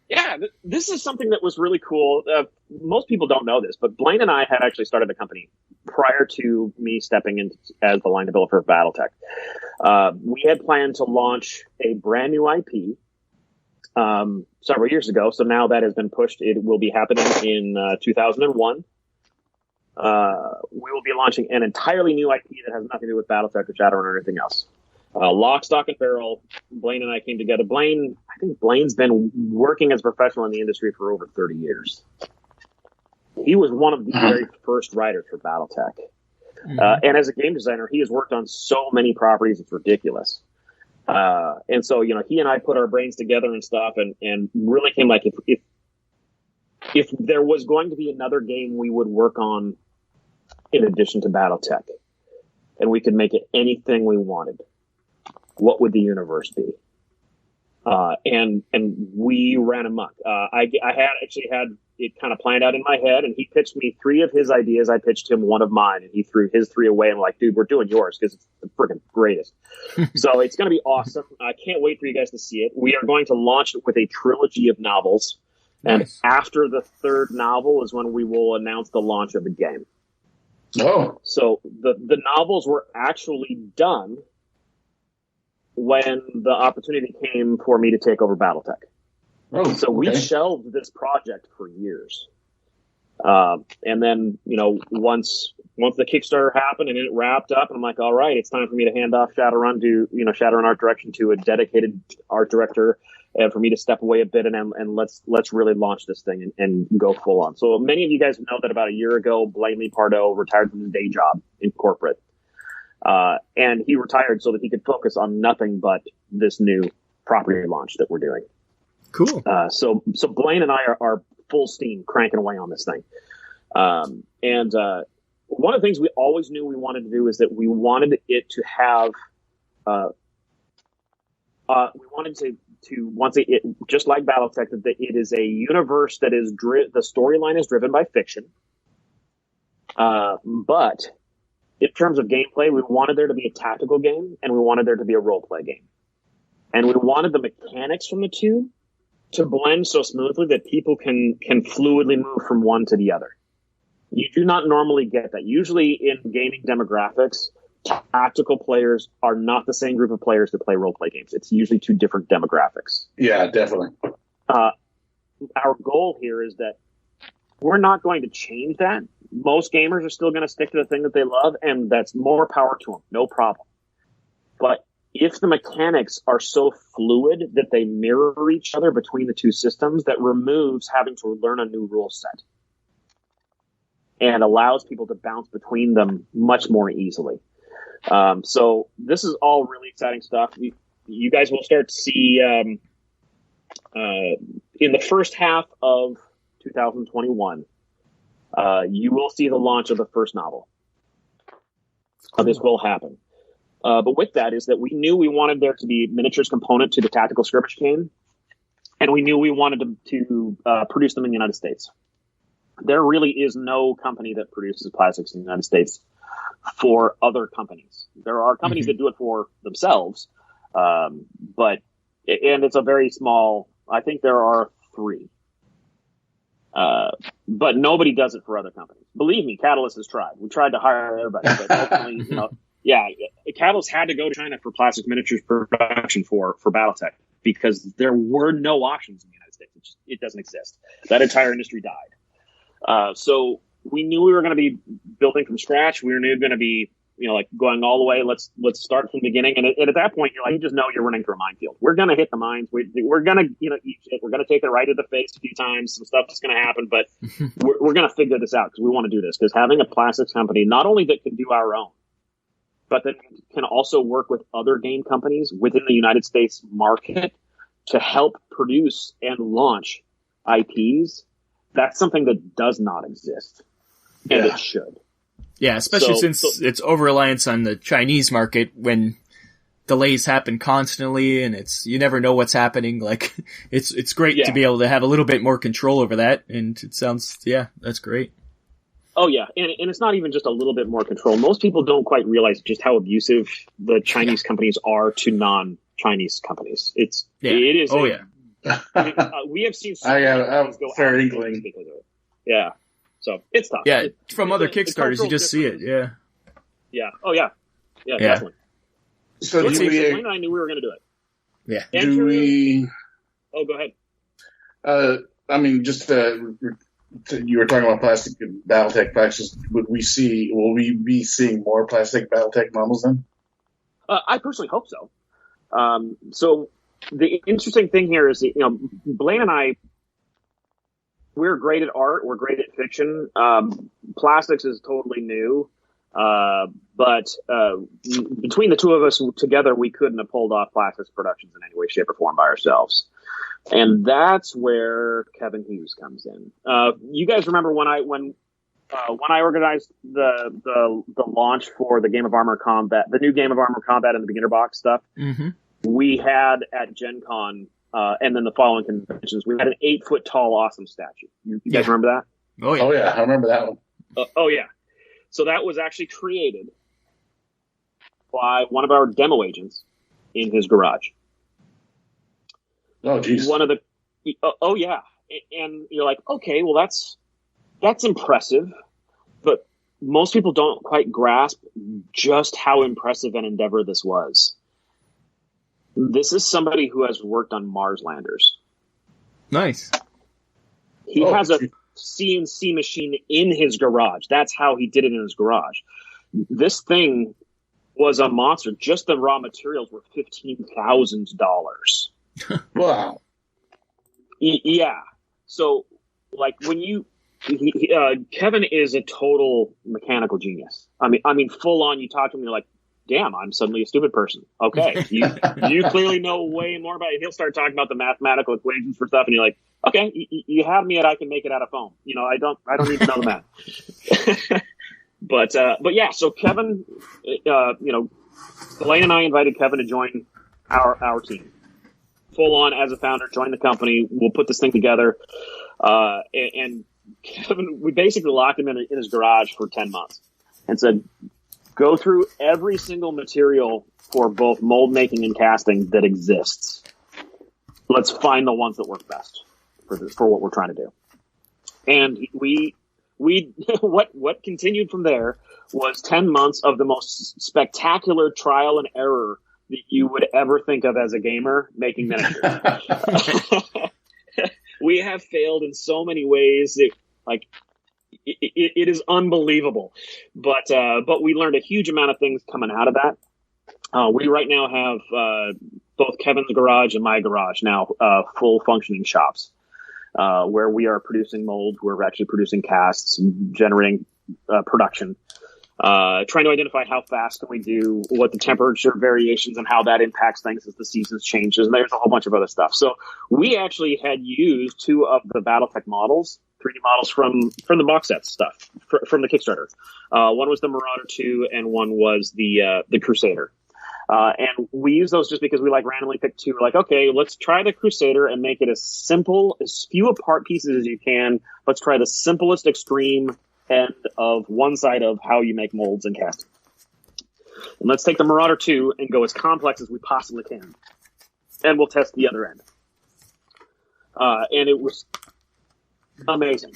Yeah, this is something that was really cool. Most people don't know this, but Blaine and I had actually started the company prior to me stepping in as the line developer of Battletech. We had planned to launch a brand new IP several years ago, so now that has been pushed. It will be happening in 2001. We will be launching an entirely new IP that has nothing to do with Battletech or Shadowrun or anything else. Lock, stock, and barrel. Blaine and I came together. I think Blaine's been working as a professional in the industry for over 30 years. He was one of the very first writers for Battletech. And as a game designer, he has worked on so many properties, it's ridiculous. And so, he and I put our brains together and stuff and really came like, if there was going to be another game we would work on in addition to Battletech, and we could make it anything we wanted, what would the universe be? And we ran amok. I had it kind of planned out in my head, and he pitched me 3 of his ideas. I pitched him 1 of mine, and he threw his 3 away. And I'm like, dude, we're doing yours because it's the freaking greatest. So it's going to be awesome. I can't wait for you guys to see it. We are going to launch it with a trilogy of novels. Nice. And after the 3rd novel is when we will announce the launch of the game. Oh. So the novels were actually done when the opportunity came for me to take over Battletech. Oh, so we shelved this project for years. And then, once the Kickstarter happened and it wrapped up, I'm like, all right, it's time for me to hand off Shadowrun to, Shadowrun art direction to a dedicated art director, and for me to step away a bit and let's really launch this thing and go full on. So many of you guys know that about a year ago, Blaine Lee Pardo retired from his day job in corporate. And he retired so that he could focus on nothing but this new property launch that we're doing. Cool. So Blaine and I are full steam cranking away on this thing. And one of the things we always knew we wanted to do is that we wanted it to have, we wanted to once it just like Battletech, that it is a universe that is the storyline is driven by fiction. But in terms of gameplay, we wanted there to be a tactical game and we wanted there to be a role play game. And we wanted the mechanics from the two to blend so smoothly that people can fluidly move from one to the other. You do not normally get that. Usually in gaming demographics, tactical players are not the same group of players that play role-play games. It's usually two different demographics. Yeah, definitely. Our goal here is that we're not going to change that. Most gamers are still going to stick to the thing that they love, and that's more power to them. No problem. But if the mechanics are so fluid that they mirror each other between the two systems, that removes having to learn a new rule set and allows people to bounce between them much more easily. So this is all really exciting stuff. You guys will start to see in the first half of 2021, you will see the launch of the first novel. This will happen. But with that is that we knew we wanted there to be miniatures component to the tactical skirmish game, and we knew we wanted to produce them in the United States. There really is no company that produces plastics in the United States for other companies. There are companies that do it for themselves, but it's a very small. I think there are 3, but nobody does it for other companies. Believe me, Catalyst has tried. We tried to hire everybody, but ultimately, Catalyst had to go to China for plastic miniatures production for Battletech because there were no options in the United States. It doesn't exist. That entire industry died. So we knew we were going to be building from scratch. We knew going to be, going all the way. Let's start from the beginning. And at that point, you just know you're running through a minefield. We're going to hit the mines. We're going to, eat shit. We're going to take it right to the face a few times. Some stuff is going to happen, but we're going to figure this out because we want to do this. Because having a plastics company, not only that can do our own, but that can also work with other game companies within the United States market to help produce and launch IPs. That's something that does not exist, and it should. Yeah, especially since it's over-reliance on the Chinese market when delays happen constantly, and you never know what's happening. Like, it's great to be able to have a little bit more control over that, and it sounds, that's great. Oh, yeah, and it's not even just a little bit more control. Most people don't quite realize just how abusive the Chinese companies are to non-Chinese companies. It is. Oh, yeah. We have seen. I have a fair inkling. Yeah, so it's tough. Yeah, from other Kickstarters, you just see it. Yeah. Yeah. Oh yeah. Yeah. Definitely. So Blaine and I knew we were going to do it. Yeah. Do we? Oh, go ahead. I mean, just you were talking about plastic and Battletech plastics. Will we be seeing more plastic Battletech models then? I personally hope so. So. The interesting thing here is that, Blaine and I, we're great at art. We're great at fiction. Plastics is totally new. But between the two of us together, we couldn't have pulled off plastics productions in any way, shape, or form by ourselves. And that's where Kevin Hughes comes in. You guys remember when I organized the launch for the Game of Armor Combat, the new Game of Armor Combat and the beginner box stuff? Mm-hmm. We had at Gen Con, and then the following conventions, we had an 8-foot tall awesome statue. You guys remember that? Oh yeah, I remember that one. Oh yeah. So that was actually created by one of our demo agents in his garage. Oh geez. Oh yeah. And you're like, okay, well that's impressive, but most people don't quite grasp just how impressive an endeavor this was. This is somebody who has worked on Mars landers. Nice. He has a CNC machine in his garage. That's how he did it in his garage. This thing was a monster. Just the raw materials were $15,000. Wow. Yeah. So, like, when Kevin is a total mechanical genius. I mean, full on. You talk to him, you're like, damn, I'm suddenly a stupid person. Okay, you clearly know way more about it. He'll start talking about the mathematical equations for stuff, and you're like, okay, you have me at I can make it out of foam. I don't need to know the math. But yeah, so Kevin, Elaine and I invited Kevin to join our team. Full on as a founder, join the company. We'll put this thing together. And Kevin, we basically locked him in his garage for 10 months and said, go through every single material for both mold making and casting that exists. Let's find the ones that work best for what we're trying to do. And we what continued from there was 10 months of the most spectacular trial and error that you would ever think of as a gamer making miniatures. We have failed in so many ways that, it is unbelievable. But we learned a huge amount of things coming out of that. We right now have both Kevin's garage and my garage now full functioning shops where we are producing molds. We're actually producing casts, generating production, trying to identify how fast can we do, what the temperature variations and how that impacts things as the seasons changes. And there's a whole bunch of other stuff. So we actually had used 2 of the Battletech models, 3D models from the box set stuff from the Kickstarter. One was the Marauder 2 and one was the Crusader. And we use those just because we randomly pick 2. We're like, okay, let's try the Crusader and make it as simple, as few apart pieces as you can. Let's try the simplest extreme end of one side of how you make molds and casting. And let's take the Marauder 2 and go as complex as we possibly can. And we'll test the other end. And it was amazing.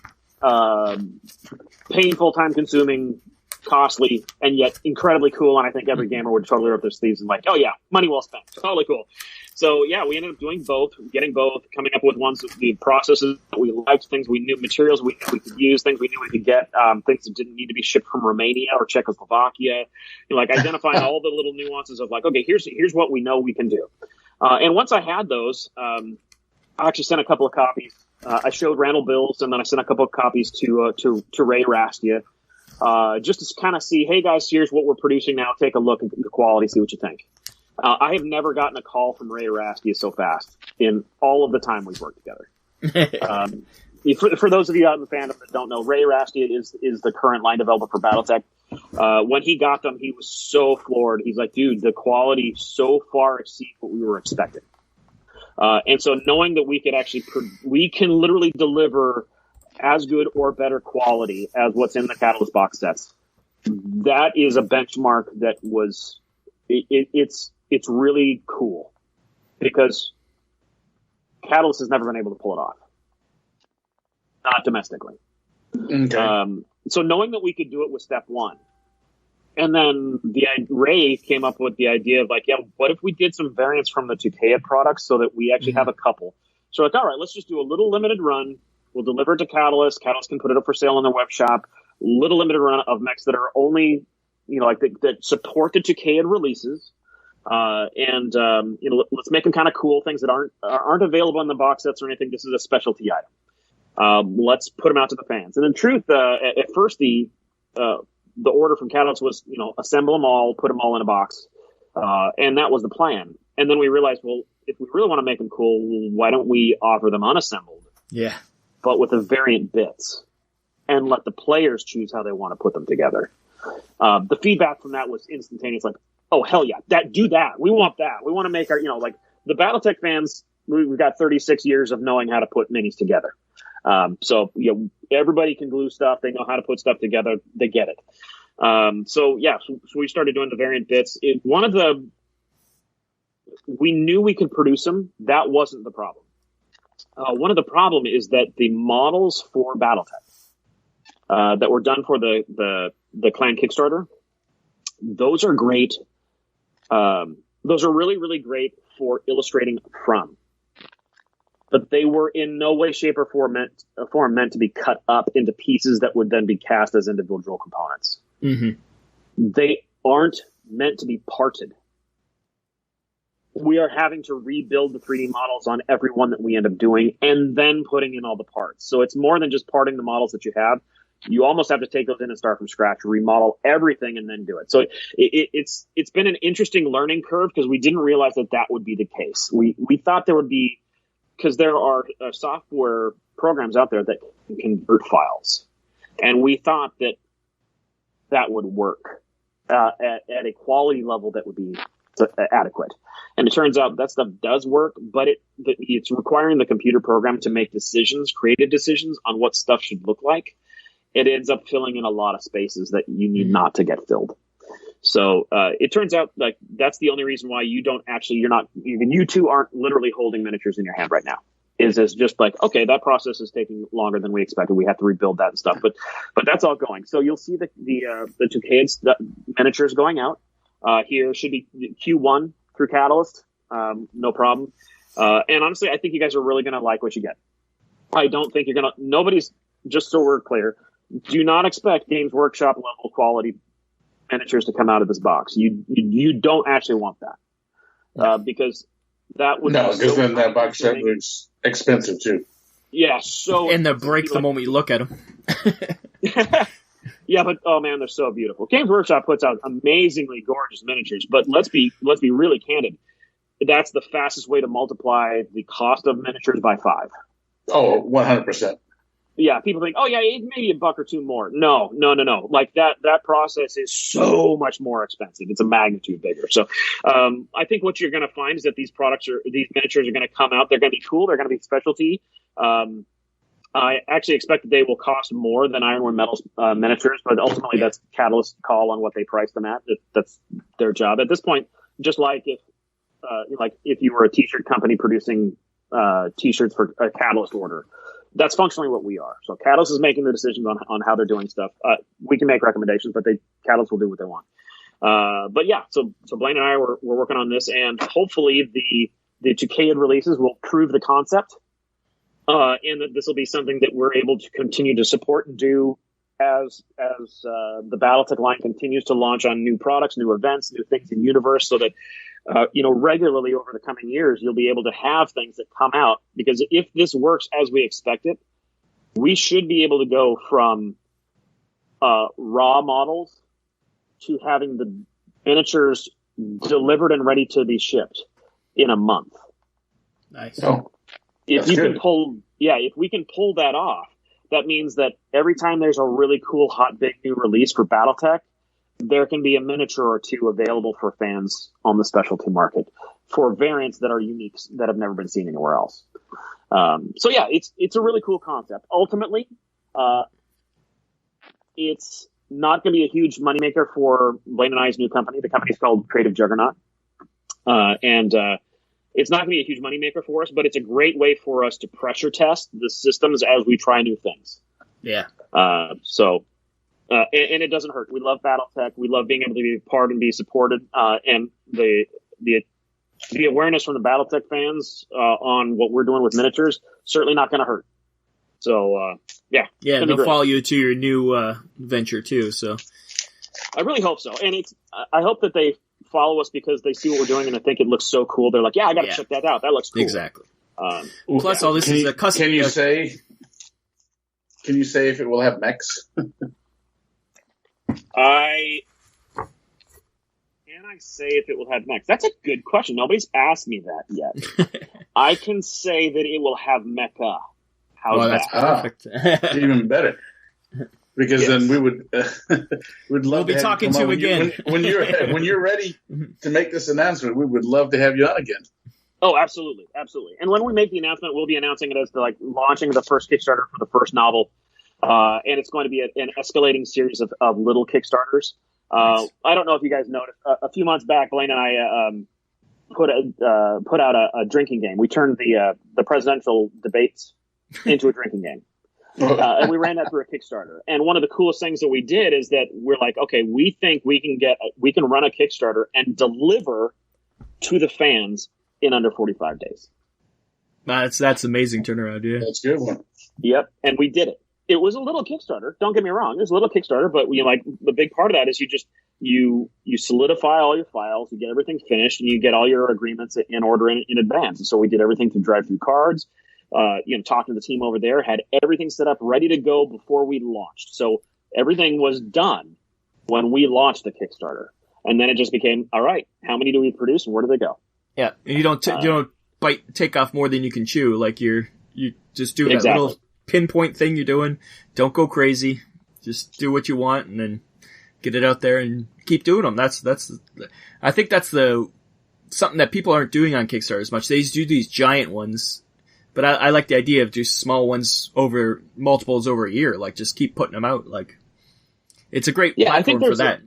Painful, time-consuming, costly, and yet incredibly cool. And I think every gamer would totally rip their sleeves and oh yeah, money well spent. Totally cool. So yeah, we ended up doing both, getting both, coming up with ones, the processes that we liked, things we knew, materials we could use, things we knew we could get, things that didn't need to be shipped from Romania or Czechoslovakia. Identifying all the little nuances of okay, here's what we know we can do. And once I had those, I actually sent a couple of copies. I showed Randall Bills, and then I sent a couple of copies to Ray Rastia. Just to kind of see, hey guys, here's what we're producing now. Take a look at the quality, see what you think. I have never gotten a call from Ray Rastia so fast in all of the time we've worked together. For those of you out in the fandom that don't know, Ray Rastia is the current line developer for Battletech. When he got them, he was so floored. He's like, dude, the quality so far exceeds what we were expecting. And so knowing that we could actually, we can literally deliver as good or better quality as what's in the Catalyst box sets, that is a benchmark that was, it's really cool because Catalyst has never been able to pull it off. Not domestically. Okay. So knowing that we could do it was step one. And then Ray came up with the idea of what if we did some variants from the Takeda products so that we actually have a couple? So all right, let's just do a little limited run. We'll deliver it to Catalyst. Catalyst can put it up for sale on their web shop. Little limited run of mechs that are only, that support the Takeda releases. Let's make them kind of cool, things that aren't available in the box sets or anything. This is a specialty item. Let's put them out to the fans. And in truth, at first the order from Catalyst was, assemble them all, put them all in a box. And that was the plan. And then we realized, well, if we really want to make them cool, why don't we offer them unassembled? Yeah. But with the variant bits and let the players choose how they want to put them together. The feedback from that was instantaneous. Oh, hell yeah, do that. We want that. We want to make our, the Battletech fans, we've got 36 years of knowing how to put minis together. So everybody can glue stuff. They know how to put stuff together. They get it. So we started doing the variant bits. We knew we could produce them. That wasn't the problem. One of the problem is that the models for Battletech that were done for the Clan Kickstarter, those are great. Those are really, really great for illustrating from. But they were in no way, shape, or form meant to be cut up into pieces that would then be cast as individual components. Mm-hmm. They aren't meant to be parted. We are having to rebuild the 3D models on every one that we end up doing and then putting in all the parts. So it's more than just parting the models that you have. You almost have to take those in and start from scratch, remodel everything, and then do it. So it's been an interesting learning curve because we didn't realize that would be the case. We thought there would be, because there are software programs out there that can convert files. And we thought that that would work at a quality level that would be adequate. And it turns out that stuff does work, but it's requiring the computer program to make creative decisions on what stuff should look like. It ends up filling in a lot of spaces that you need not to get filled. So it turns out like that's the only reason why you two aren't literally holding miniatures in your hand right now. Is just like, okay, that process is taking longer than we expected. We have to rebuild that and stuff, but that's all going. So you'll see the Toucan's miniatures going out. Here should be Q1 through Catalyst, no problem. And honestly, I think you guys are really going to like what you get. I don't think nobody's, just so we're clear, do not expect Games Workshop level quality miniatures to come out of this box. You don't actually want that. Because that would because then that box set was expensive too. Yeah, so and they break the moment you look at them. Yeah, but oh man, they're so beautiful. Games Workshop puts out amazingly gorgeous miniatures, but let's be really candid. That's the fastest way to multiply the cost of miniatures by 5. Oh, 100%. Yeah, people think, oh yeah, maybe $1 or $2 more. No. Like that process is so much more expensive. It's a magnitude bigger. So, I think what you're going to find is that these miniatures are going to come out. They're going to be cool. They're going to be specialty. I actually expect that they will cost more than Ironwood Metals miniatures, but ultimately that's Catalyst's call on what they price them at. That's their job at this point. Just like if you were a t-shirt company producing t-shirts for a Catalyst order. That's functionally what we are. So Catalyst is making the decisions on how they're doing stuff. We can make recommendations, but Catalyst will do what they want. But yeah, so Blaine and I we're working on this, and hopefully the Toucan releases will prove the concept, and that this will be something that we're able to continue to support and do as the Battletech line continues to launch on new products, new events, new things in universe, so that regularly over the coming years, you'll be able to have things that come out. Because if this works as we expect it, we should be able to go from raw models to having the miniatures delivered and ready to be shipped in a month. Nice. Oh, if we can pull that off, that means that every time there's a really cool, hot, big new release for Battletech, there can be a miniature or two available for fans on the specialty market for variants that are unique, that have never been seen anywhere else. So yeah, it's a really cool concept. Ultimately, it's not going to be a huge moneymaker for Blaine and I's new company. The company's called Creative Juggernaut. And it's not going to be a huge moneymaker for us, but it's a great way for us to pressure test the systems as we try new things. Yeah. And it doesn't hurt. We love Battletech. We love being able to be part and be supported. And the awareness from the Battletech fans on what we're doing with miniatures, certainly not going to hurt. So, yeah. Yeah, they'll follow you to your new venture, too. So I really hope so. And I hope that they follow us because they see what we're doing and I think it looks so cool. They're like, yeah, I got to check that out. That looks cool. Exactly. Plus, all this is a custom. Can you say if it will have mechs? Can I say if it will have mechs? That's a good question. Nobody's asked me that yet. I can say that it will have Mecha. How's that's that? perfect. Even better. Because then we would we'd love we'll be talking to you again. When you're ready to make this announcement, we would love to have you on again. Oh, absolutely. Absolutely. And when we make the announcement, we'll be announcing it as launching the first Kickstarter for the first novel. And it's going to be an escalating series of little Kickstarters. Nice. I don't know if you guys noticed. A few months back, Blaine and I put out a drinking game. We turned the presidential debates into a drinking game. And we ran that through a Kickstarter. And one of the coolest things that we did is that we're like, okay, we think we can run a Kickstarter and deliver to the fans in under 45 days. That's amazing turnaround, yeah. That's a good one. Yep. And we did it. It was a little Kickstarter. Don't get me wrong. It was a little Kickstarter, but the big part of that is you solidify all your files, you get everything finished, and you get all your agreements in order in advance. And so we did everything through drive-through cards. Talking to the team over there, had everything set up, ready to go before we launched. So everything was done when we launched the Kickstarter, and then it just became, all right, how many do we produce, and where do they go? Yeah, and you don't take off more than you can chew. Like you just do that little pinpoint thing you're doing. Don't go crazy. Just do what you want, and then get it out there and keep doing them. I think that's something that people aren't doing on Kickstarter as much. They just do these giant ones, but I like the idea of just small ones over multiples over a year. Like, just keep putting them out. Like, it's a great platform for that.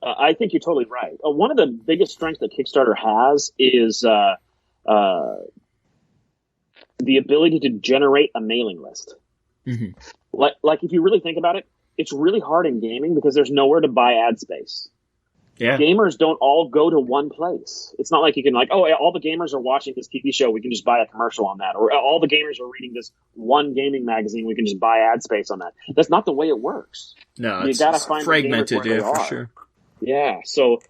I think you're totally right. One of the biggest strengths that Kickstarter has is the ability to generate a mailing list. Mm-hmm. Like if you really think about it, it's really hard in gaming because there's nowhere to buy ad space. Yeah. Gamers don't all go to one place. It's not like you can all the gamers are watching this TV show, we can just buy a commercial on that. Or all the gamers are reading this one gaming magazine, we can just buy ad space on that. That's not the way it works. No, it's fragmented, for sure. Yeah. So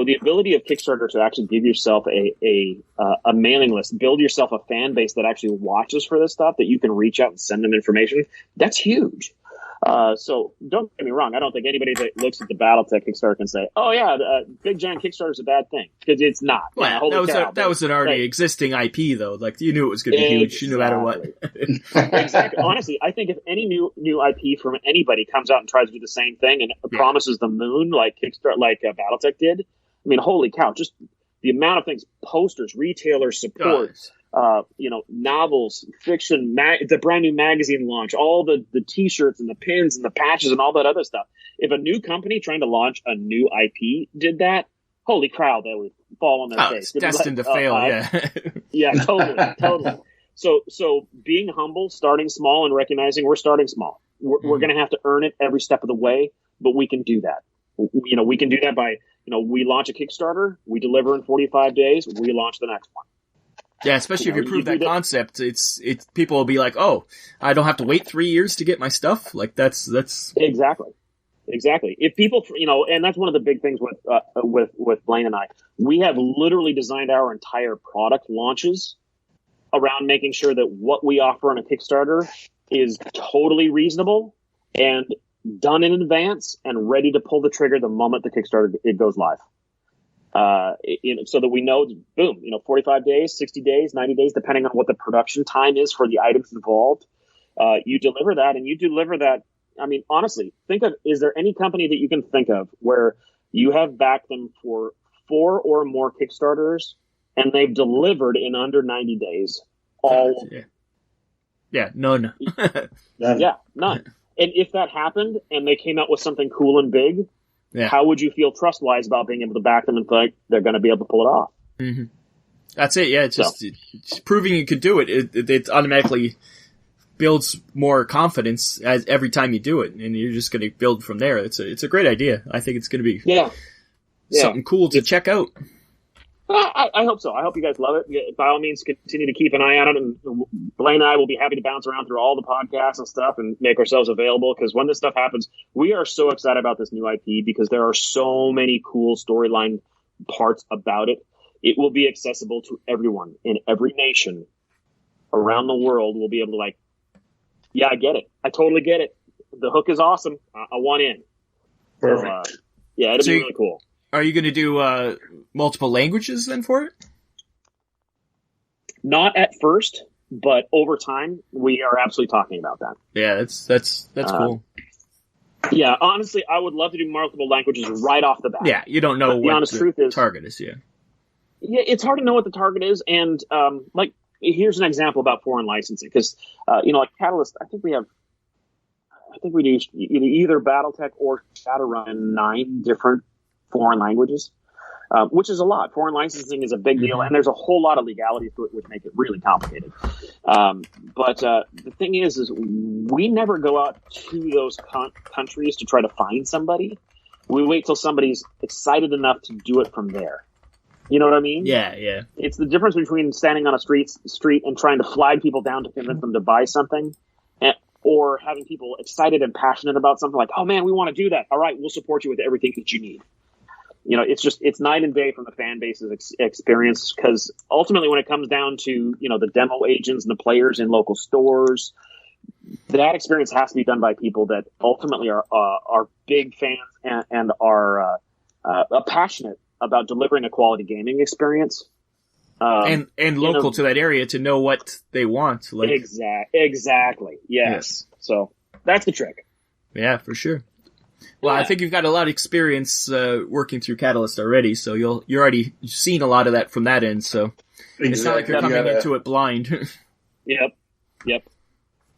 the ability of Kickstarter to actually give yourself a mailing list, build yourself a fan base that actually watches for this stuff, that you can reach out and send them information, that's huge. So don't get me wrong. I don't think anybody that looks at the Battletech Kickstarter can say, "Oh yeah, big giant Kickstarter is a bad thing," because it's not. Well, that was an already existing IP though. Like, you knew it was going to be huge, no matter what. Exactly. Honestly, I think if any new IP from anybody comes out and tries to do the same thing and promises the moon like Kickstarter, like Battletech did, I mean, holy cow! Just the amount of things, posters, retailer support. Novels, fiction, the brand new magazine launch, all the t-shirts and the pins and the patches and all that other stuff. If a new company trying to launch a new IP did that, holy cow, they would fall on their face. It's destined to fail, Yeah, totally. So being humble, starting small, and recognizing we're starting small. We're going to have to earn it every step of the way, but we can do that. We can do that by, we launch a Kickstarter, we deliver in 45 days, we launch the next one. Yeah, especially if you prove that concept, it's people will be like, "Oh, I don't have to wait 3 years to get my stuff." Like, that's exactly. If people, and that's one of the big things with Blaine and I. We have literally designed our entire product launches around making sure that what we offer on a Kickstarter is totally reasonable and done in advance and ready to pull the trigger the moment the Kickstarter it goes live. So that we know, boom, 45 days, 60 days, 90 days, depending on what the production time is for the items involved. You deliver that. I mean, honestly, is there any company that you can think of where you have backed them for 4 or more Kickstarters and they've delivered in under 90 days? Yeah, none. Yeah, none. And if that happened and they came out with something cool and big, how would you feel trust-wise about being able to back them and think they're going to be able to pull it off? Mm-hmm. That's it. Yeah, it's just proving you could do it. It automatically builds more confidence as every time you do it, and you're just going to build from there. It's a great idea. I think it's going to be something cool to check out. I hope so. I hope you guys love it. By all means, continue to keep an eye on it. And Blaine and I will be happy to bounce around through all the podcasts and stuff and make ourselves available. Because when this stuff happens, we are so excited about this new IP because there are so many cool storyline parts about it. It will be accessible to everyone in every nation around the world. Will be able to I get it. I totally get it. The hook is awesome. I want in. Perfect. So, it'll be really cool. Are you going to do multiple languages then for it? Not at first, but over time, we are absolutely talking about that. Yeah, that's cool. Yeah, honestly, I would love to do multiple languages right off the bat. Yeah, you don't know what the target is, Yeah, it's hard to know what the target is, and here's an example about foreign licensing, because like Catalyst, I think we do either Battletech or Shadowrun in 9 different foreign languages, which is a lot. Foreign licensing is a big deal, and there's a whole lot of legalities to it, which make it really complicated. But the thing is we never go out to those countries to try to find somebody. We wait till somebody's excited enough to do it from there. You know what I mean? Yeah. It's the difference between standing on a street and trying to flag people down to convince them to buy something, or having people excited and passionate about something like, "Oh man, we want to do that. All right, we'll support you with everything that you need." It's night and day from the fan base's experience, because ultimately when it comes down to, the demo agents and the players in local stores, that experience has to be done by people that ultimately are big fans and are passionate about delivering a quality gaming experience. And local to that area to know what they want. Exactly. Yes. So that's the trick. Yeah, for sure. Well, I think you've got a lot of experience working through Catalyst already, so you're already seen a lot of that from that end. So it's not like you're coming into it blind. Yep.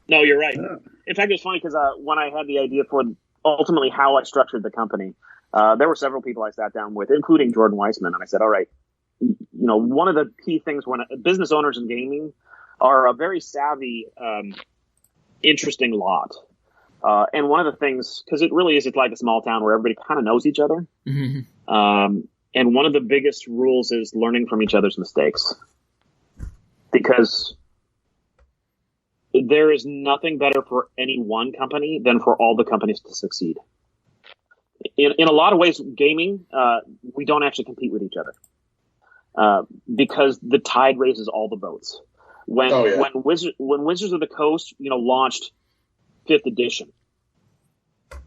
No, you're right. In fact, it's funny because when I had the idea for ultimately how I structured the company, there were several people I sat down with, including Jordan Weissman, and I said, all right, one of the key things when business owners in gaming are a very savvy, interesting lot. And one of the things, because it really is, it's like a small town where everybody kind of knows each other. Mm-hmm. And one of the biggest rules is learning from each other's mistakes. Because there is nothing better for any one company than for all the companies to succeed. In a lot of ways, gaming, we don't actually compete with each other. Because the tide raises all the boats. When Wizards of the Coast, launched 5th edition,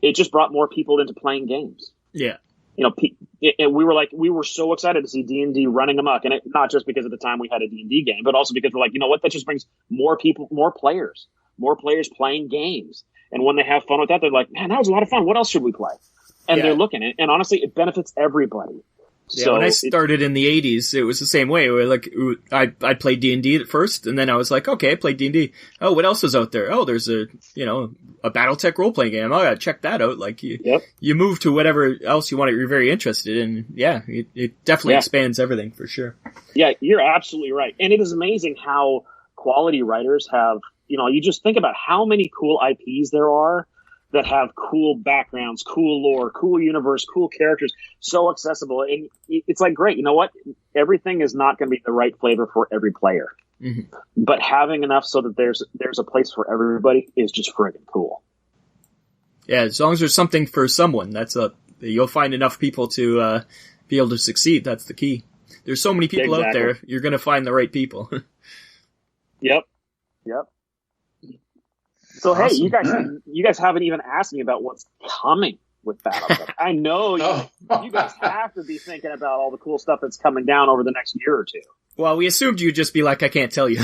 it just brought more people into playing games. Yeah. And we were so excited to see D&D running amok, and not just because at the time we had a D&D game, but also because we're like, that just brings more people, more players playing games. And when they have fun with that, they're like, man, that was a lot of fun. What else should we play? And they're looking at it, and honestly, it benefits everybody. Yeah, so when I started in the 80s, it was the same way. Where I played D&D at first, and then I was like, okay, I played D&D. Oh, what else is out there? Oh, there's a Battletech role-playing game. Oh, I gotta check that out. Like, you move to whatever else you're very interested in. Yeah, it definitely expands everything, for sure. Yeah, you're absolutely right. And it is amazing how quality writers have, you just think about how many cool IPs there are that have cool backgrounds, cool lore, cool universe, cool characters, so accessible. And it's like, great, you know what? Everything is not going to be the right flavor for every player. Mm-hmm. But having enough so that there's a place for everybody is just friggin' cool. Yeah, as long as there's something for someone, you'll find enough people to be able to succeed. That's the key. There's so many people out there, you're going to find the right people. Yep. So awesome. Hey, you guys haven't even asked me about what's coming with Battletech. I know you guys have to be thinking about all the cool stuff that's coming down over the next year or two. Well, we assumed you'd just be like, I can't tell you.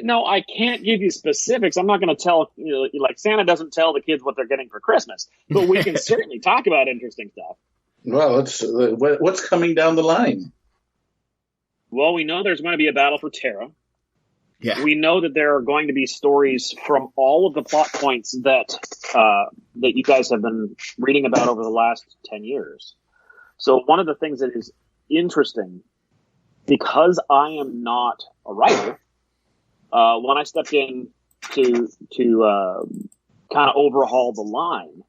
No, I can't give you specifics. I'm not going to tell, like Santa doesn't tell the kids what they're getting for Christmas, but we can certainly talk about interesting stuff. Well, what's coming down the line? Well, we know there's going to be a battle for Terra. Yeah. We know that there are going to be stories from all of the plot points that you guys have been reading about over the last 10 years. So one of the things that is interesting, because I am not a writer, when I stepped in to kind of overhaul the line,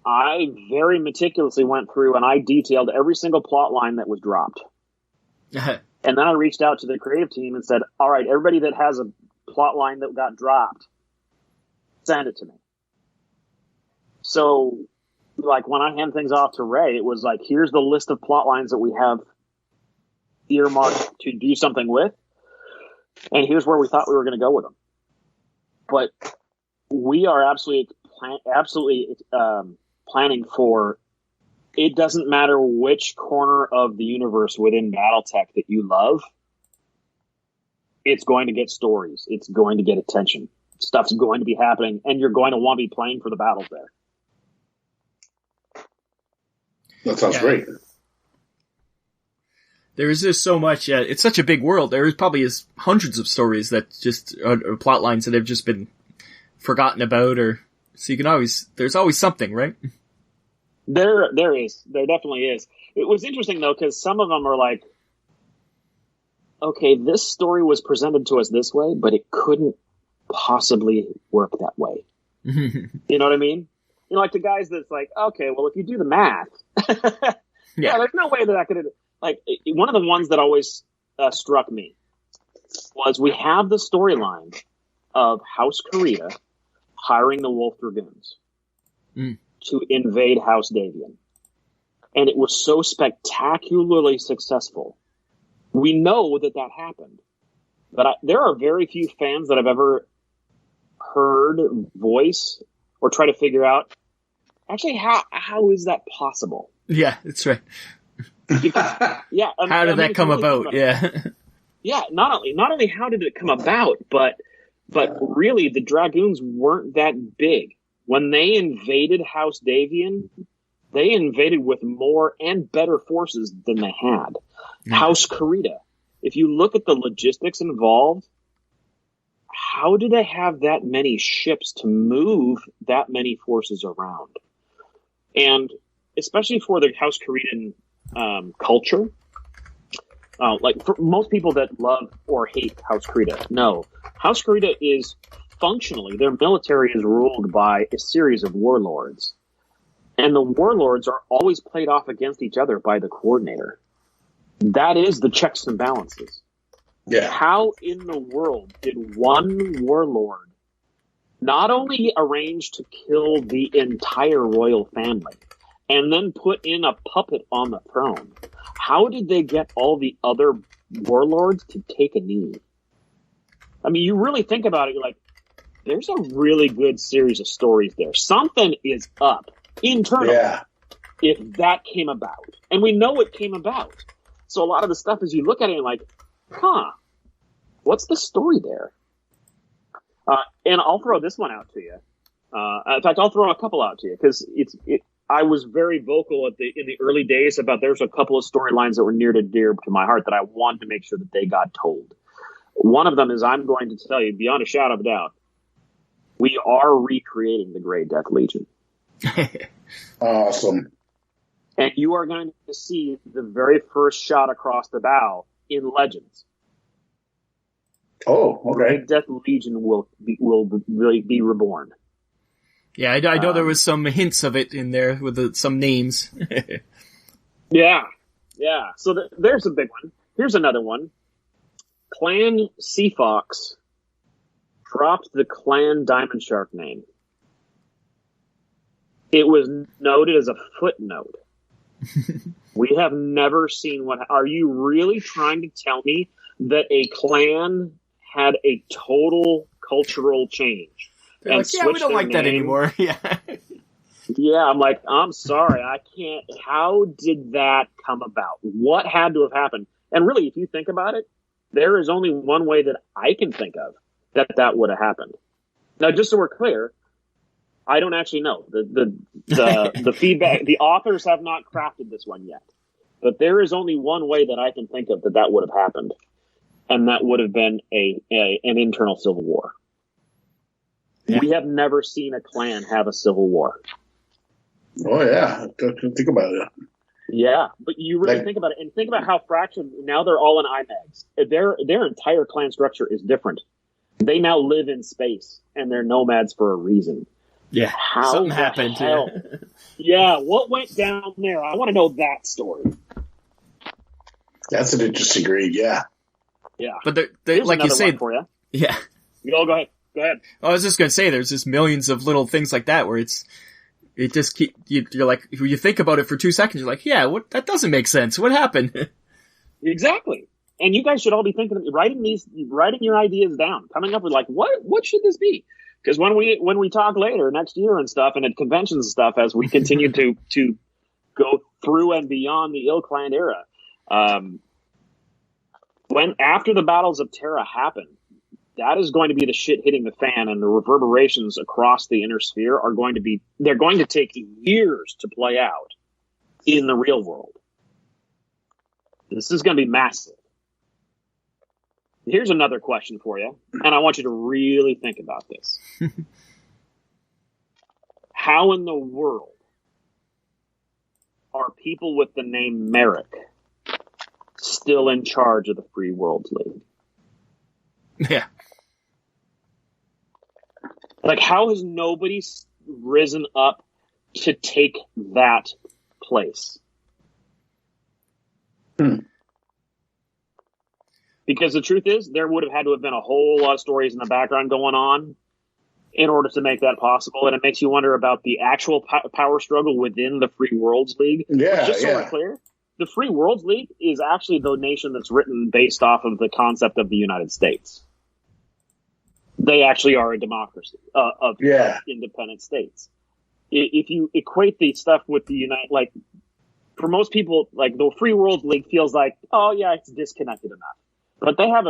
I very meticulously went through and I detailed every single plot line that was dropped. And then I reached out to the creative team and said, all right, everybody that has a plot line that got dropped, send it to me. So, like, when I hand things off to Ray, it was like, here's the list of plot lines that we have earmarked to do something with, and here's where we thought we were going to go with them. But we are absolutely planning for, it doesn't matter which corner of the universe within Battletech that you love, it's going to get stories. It's going to get attention. Stuff's going to be happening, and you're going to want to be playing for the battles there. That sounds great. There is just so much. It's such a big world. There probably is hundreds of stories that just are plot lines that have just been forgotten about, so you can there's always something, right? There definitely is. It was interesting though, because some of them are like, okay, this story was presented to us this way, but it couldn't possibly work that way. You know what I mean? Like the guys that's like, okay, well, if you do the math, there's no way that could. Like, one of the ones that always struck me was we have the storyline of House Kurita hiring the Wolf Dragoons to invade House Davian. And it was so spectacularly successful. We know that happened. But there are very few fans that I've ever heard voice or try to figure out, actually, how is that possible? Yeah, that's right. Because, how did that come about? Yeah. Yeah, not only how did it come about, but really the Dragoons weren't that big. When they invaded House Davian, they invaded with more and better forces than they had. House Kurita, if you look at the logistics involved, how do they have that many ships to move that many forces around? And especially for the House Kuritan culture, like for most people that love or hate House Kurita, no. House Kurita is functionally, their military is ruled by a series of warlords. And the warlords are always played off against each other by the coordinator. That is the checks and balances. Yeah. How in the world did one warlord not only arrange to kill the entire royal family and then put in a puppet on the throne? How did they get all the other warlords to take a knee? I mean, you really think about it, you're like, there's a really good series of stories there. Something is up internally if that came about. And we know it came about. So a lot of the stuff, as you look at it, you're like, what's the story there? And I'll throw this one out to you. In fact, I'll throw a couple out to you because I was very vocal in the early days about there's a couple of storylines that were near to dear to my heart that I wanted to make sure that they got told. One of them is, I'm going to tell you beyond a shadow of a doubt, we are recreating the Grey Death Legion. Awesome. And you are going to see the very first shot across the bow in Legends. Oh, okay. The Death Legion will be reborn. Yeah, I know there was some hints of it in there with some names. Yeah. So there's a big one. Here's another one. Clan Seafox dropped the Clan Diamond Shark name. It was noted as a footnote. We have never seen what... Are you really trying to tell me that a clan had a total cultural change? They're like, yeah, we don't like that anymore. Yeah. Yeah, I'm like, I'm sorry, I can't... How did that come about? What had to have happened? And really, if you think about it, there is only one way that I can think of that would have happened. Now, just so we're clear, I don't actually know. The feedback, the authors have not crafted this one yet. But there is only one way that I can think of that would have happened. And that would have been an internal civil war. Yeah. We have never seen a clan have a civil war. Oh, yeah. Think about it. Yeah, but you really think about it, and think about how fractured. Now they're all in IMAGs. Their entire clan structure is different. They now live in space, and they're nomads for a reason. Yeah, something happened. Yeah, what went down there? I want to know that story. That's an interesting read, yeah. Yeah. But like you say, for you. Yeah. Go ahead. I was just going to say, there's just millions of little things like that where it just you're like, if you think about it for 2 seconds, you're like, yeah, that doesn't make sense. What happened? Exactly. And you guys should all be writing your ideas down, coming up with like, what should this be? Because when we talk later next year and stuff, and at conventions and stuff, as we continue to go through and beyond the Ill-Clan era, when after the battles of Terra happen, that is going to be the shit hitting the fan, and the reverberations across the inner sphere they're going to take years to play out in the real world. This is going to be massive. Here's another question for you, and I want you to really think about this. How in the world are people with the name Merrick still in charge of the Free Worlds League? Yeah. Like, how has nobody risen up to take that place? Because the truth is, there would have had to have been a whole lot of stories in the background going on in order to make that possible. And it makes you wonder about the actual power struggle within the Free Worlds League. Yeah, just so we're clear, the Free Worlds League is actually the nation that's written based off of the concept of the United States. They actually are a democracy of independent states. If you equate the stuff with the like, for most people, like the Free World League feels like, oh yeah, it's disconnected enough. But they have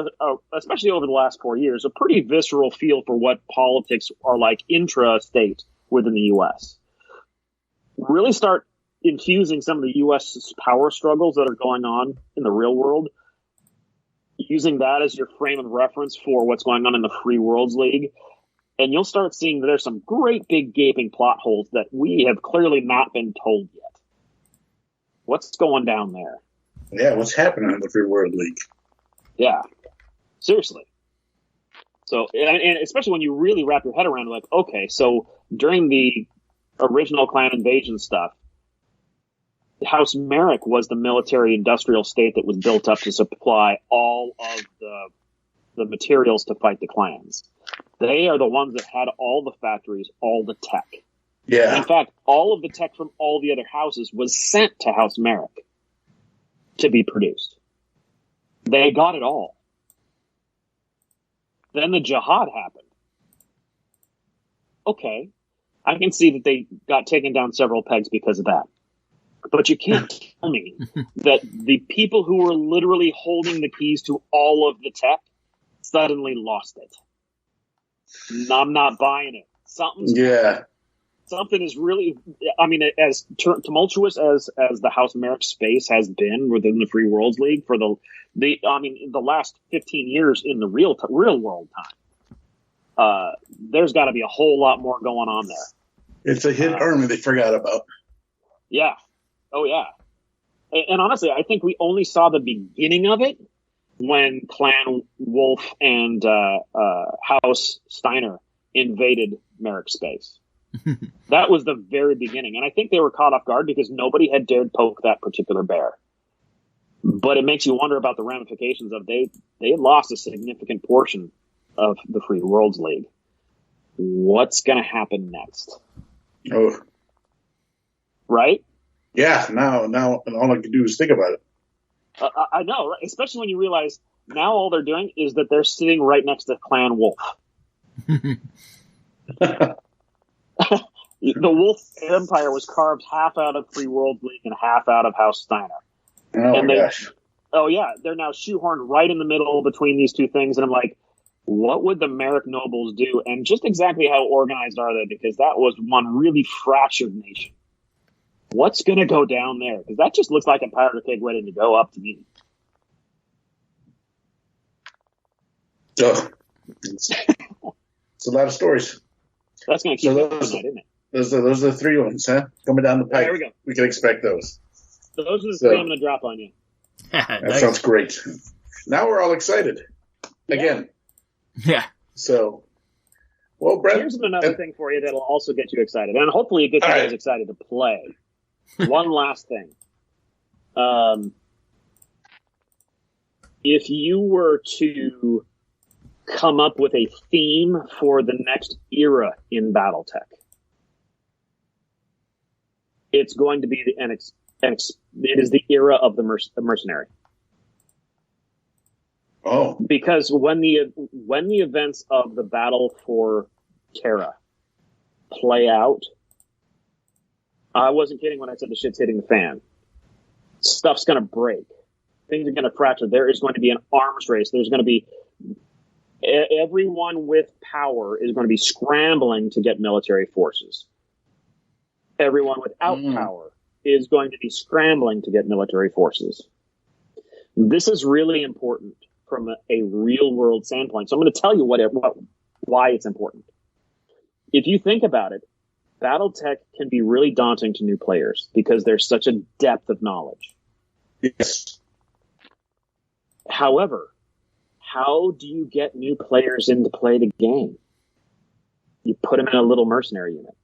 especially over the last 4 years, a pretty visceral feel for what politics are like intra-state within the U.S. Really start infusing some of the U.S. power struggles that are going on in the real world, using that as your frame of reference for what's going on in the Free Worlds League, and you'll start seeing that there's some great big gaping plot holes that we have clearly not been told yet. What's going down there? Yeah, what's happening in the Free World League? Yeah, seriously. So, and especially when you really wrap your head around, like, okay, so during the original clan invasion stuff, House Merrick was the military-industrial state that was built up to supply all of the materials to fight the clans. They are the ones that had all the factories, all the tech. Yeah. In fact, all of the tech from all the other houses was sent to House Merrick to be produced. They got it all. Then the jihad happened. Okay, I can see that they got taken down several pegs because of that. But you can't tell me that the people who were literally holding the keys to all of the tech suddenly lost it. I'm not buying it. Something is really, I mean, as tumultuous as the House Merrick space has been within the Free Worlds League for the last 15 years in the real world time, there's got to be a whole lot more going on there. It's a hidden army they forgot about. Yeah. Oh, yeah. And honestly, I think we only saw the beginning of it when Clan Wolf and House Steiner invaded Merrick space. That was the very beginning. And I think they were caught off guard because nobody had dared poke that particular bear. But it makes you wonder about the ramifications of they had lost a significant portion of the Free Worlds League. What's going to happen next? Oh. Right? Yeah, now all I can do is think about it. I know, right? Especially when you realize now all they're doing is that they're sitting right next to Clan Wolf. The Wolf Empire was carved half out of Free World League and half out of House Steiner. Gosh. Oh yeah, they're now shoehorned right in the middle between these two things, and I'm like, what would the Merrick nobles do? And just exactly how organized are they? Because that was one really fractured nation. What's going to go down there? Because that just looks like a powder keg ready to go up to me. Oh, it's a lot of stories. That's going to keep going, isn't it? Those are the three ones, huh? Coming down the pipe. There we go. We can expect those. So those are the three I'm going to drop on you. That sounds great. Now we're all excited. Again. Yeah. So, well, Brent. Here's another thing for you that'll also get you excited. And hopefully it gets you guys excited to play. One last thing. If you were to come up with a theme for the next era in Battletech, it's going to be it is the era of the mercenary. Oh, because when the events of the battle for Terra play out, I wasn't kidding when I said the shit's hitting the fan. Stuff's going to break. Things are going to fracture. There is going to be an arms race. There's going to be everyone with power is going to be scrambling to get military forces. Everyone without power is going to be scrambling to get military forces. This is really important from a real world standpoint. So I'm going to tell you why it's important. If you think about it, Battletech can be really daunting to new players because there's such a depth of knowledge. Yes. However, how do you get new players in to play the game? You put them in a little mercenary unit.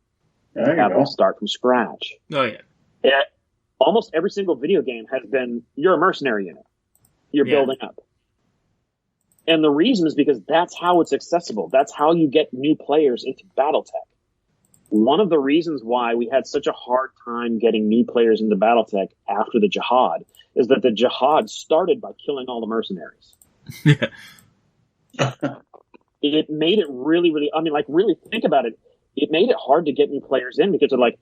Have them start from scratch. Oh, yeah. Almost every single video game has been, you're a mercenary unit. You're building up. And the reason is because that's how it's accessible. That's how you get new players into Battletech. One of the reasons why we had such a hard time getting new players into Battletech after the Jihad is that the Jihad started by killing all the mercenaries. Yeah. It made it really, really, really think about it. It made it hard to get new players in because they're like,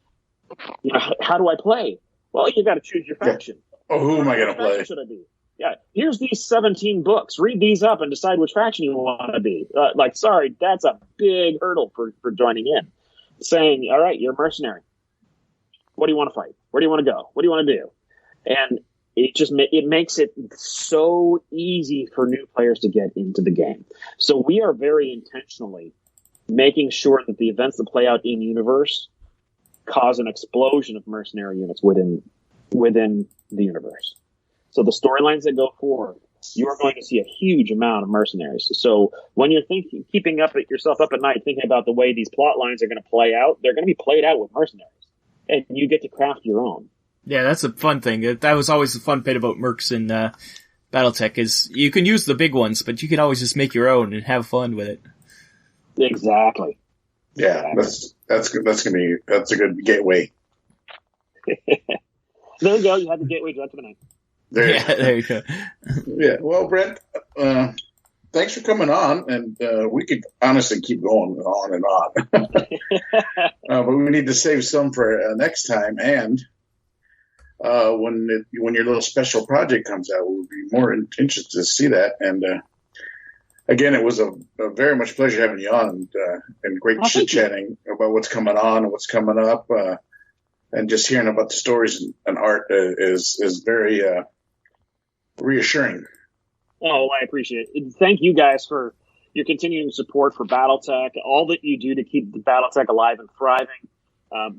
how do I play? Well, you got to choose your faction. Oh, who am I going to play? Should I be? Yeah, here's these 17 books. Read these up and decide which faction you want to be. Sorry, that's a big hurdle for joining in. saying, all right, you're a mercenary. What do you want to fight? Where do you want to go? What do you want to do? And it makes it so easy for new players to get into the game. So we are very intentionally making sure that the events that play out in universe cause an explosion of mercenary units within the universe. So the storylines that go forward, you are going to see a huge amount of mercenaries. So when you're keeping yourself up at night, thinking about the way these plot lines are going to play out, they're going to be played out with mercenaries, and you get to craft your own. Yeah, that's a fun thing. That was always the fun bit about mercs in Battletech is you can use the big ones, but you can always just make your own and have fun with it. Exactly. Yeah, that's a good gateway. There you go. You had the gateway drug for the night. There you go. Yeah. Well, Brent, thanks for coming on, and we could honestly keep going on and on, but we need to save some for next time. And when your little special project comes out, we'll be more interested to see that. And again, it was a very much pleasure having you on, and great chit-chatting about what's coming on and what's coming up, and just hearing about the stories and art is very reassuring. Oh, I appreciate it. Thank you guys for your continuing support for Battletech, all that you do to keep the Battletech alive and thriving,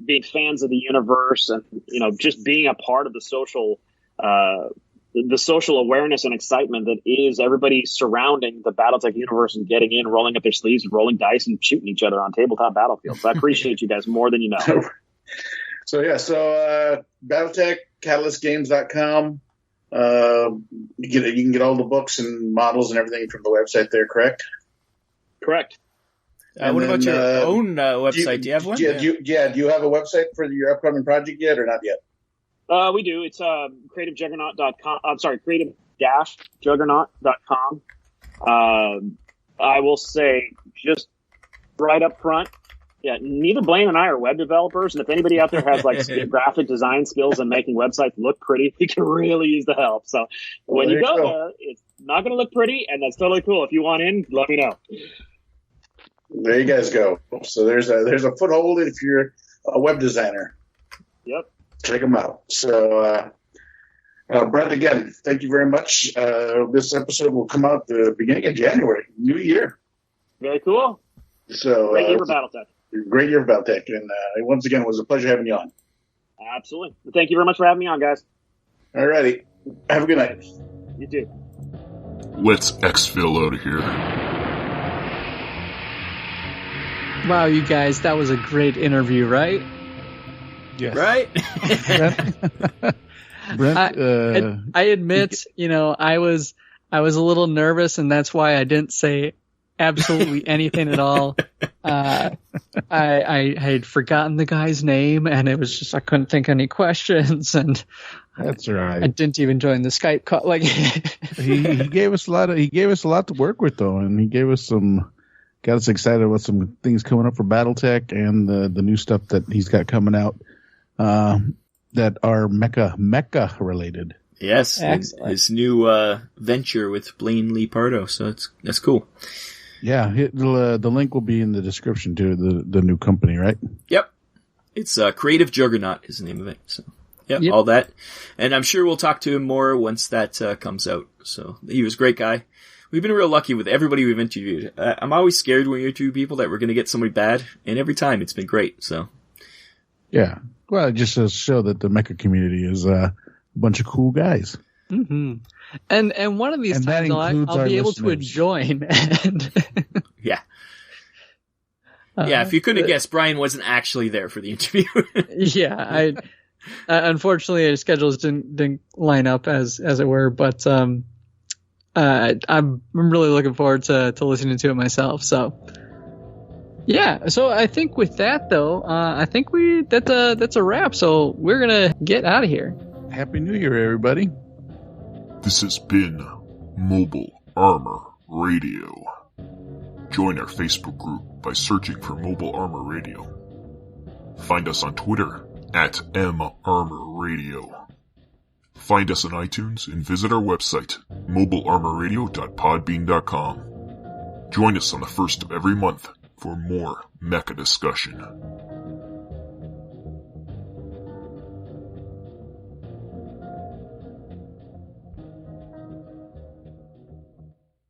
being fans of the universe, and just being a part of the social awareness and excitement that is everybody surrounding the Battletech universe and getting in, rolling up their sleeves, and rolling dice, and shooting each other on tabletop battlefields. I appreciate you guys more than you know. So Battletech, CatalystGames.com. You can get all the books and models and everything from the website there, correct? Correct. What about your own website? Do you have one? Do you have a website for your upcoming project yet, or not yet? We do. It's creativejuggernaut.com. I'm sorry, creative-juggernaut.com. I will say just right up front, neither Blaine and I are web developers, and if anybody out there has graphic design skills and making websites look pretty, we can really use the help. So when you go there, it's not going to look pretty, and that's totally cool. If you want in, let me know. There you guys go. So there's a foothold if you're a web designer. Yep. Check them out. So, Brent, again, thank you very much. This episode will come out the beginning of January, New Year. Very cool. So great year for Battletech. Great year for Battletech, and once again, it was a pleasure having you on. Absolutely. Thank you very much for having me on, guys. All righty. Have a good night. You too. Let's exfil out of here. Wow, you guys, that was a great interview, right? Yes. Right? Brent, I admit, I was a little nervous, and that's why I didn't say absolutely anything at all. I had forgotten the guy's name, and it was just I couldn't think of any questions, and that's right. I didn't even join the Skype call. He gave us a lot to work with, though, and he gave us got us excited about some things coming up for Battletech and the new stuff that he's got coming out that are Mecha related. Yes, his new venture with Blaine Lee Pardo, so that's cool. Yeah, the link will be in the description to the new company, right? Yep. It's Creative Juggernaut is the name of it. So, yep, all that. And I'm sure we'll talk to him more once that comes out. So, he was a great guy. We've been real lucky with everybody we've interviewed. I'm always scared when we interview people that we're going to get somebody bad, and every time it's been great, so. Yeah. Well, it just to show that the Mecha community is a bunch of cool guys. Mm-hmm. And one of these times I'll be able to join. Yeah. If you couldn't guess, Brian wasn't actually there for the interview. Yeah, unfortunately, our schedules didn't line up as it were, but I'm really looking forward to listening to it myself. So, yeah. So I think with that though, I think that's a wrap. So we're gonna get out of here. Happy New Year, everybody. This has been Mobile Armor Radio. Join our Facebook group by searching for Mobile Armor Radio. Find us on Twitter @MArmorRadio. Find us on iTunes and visit our website, mobilearmorradio.podbean.com. Join us on the first of every month for more Mecha discussion.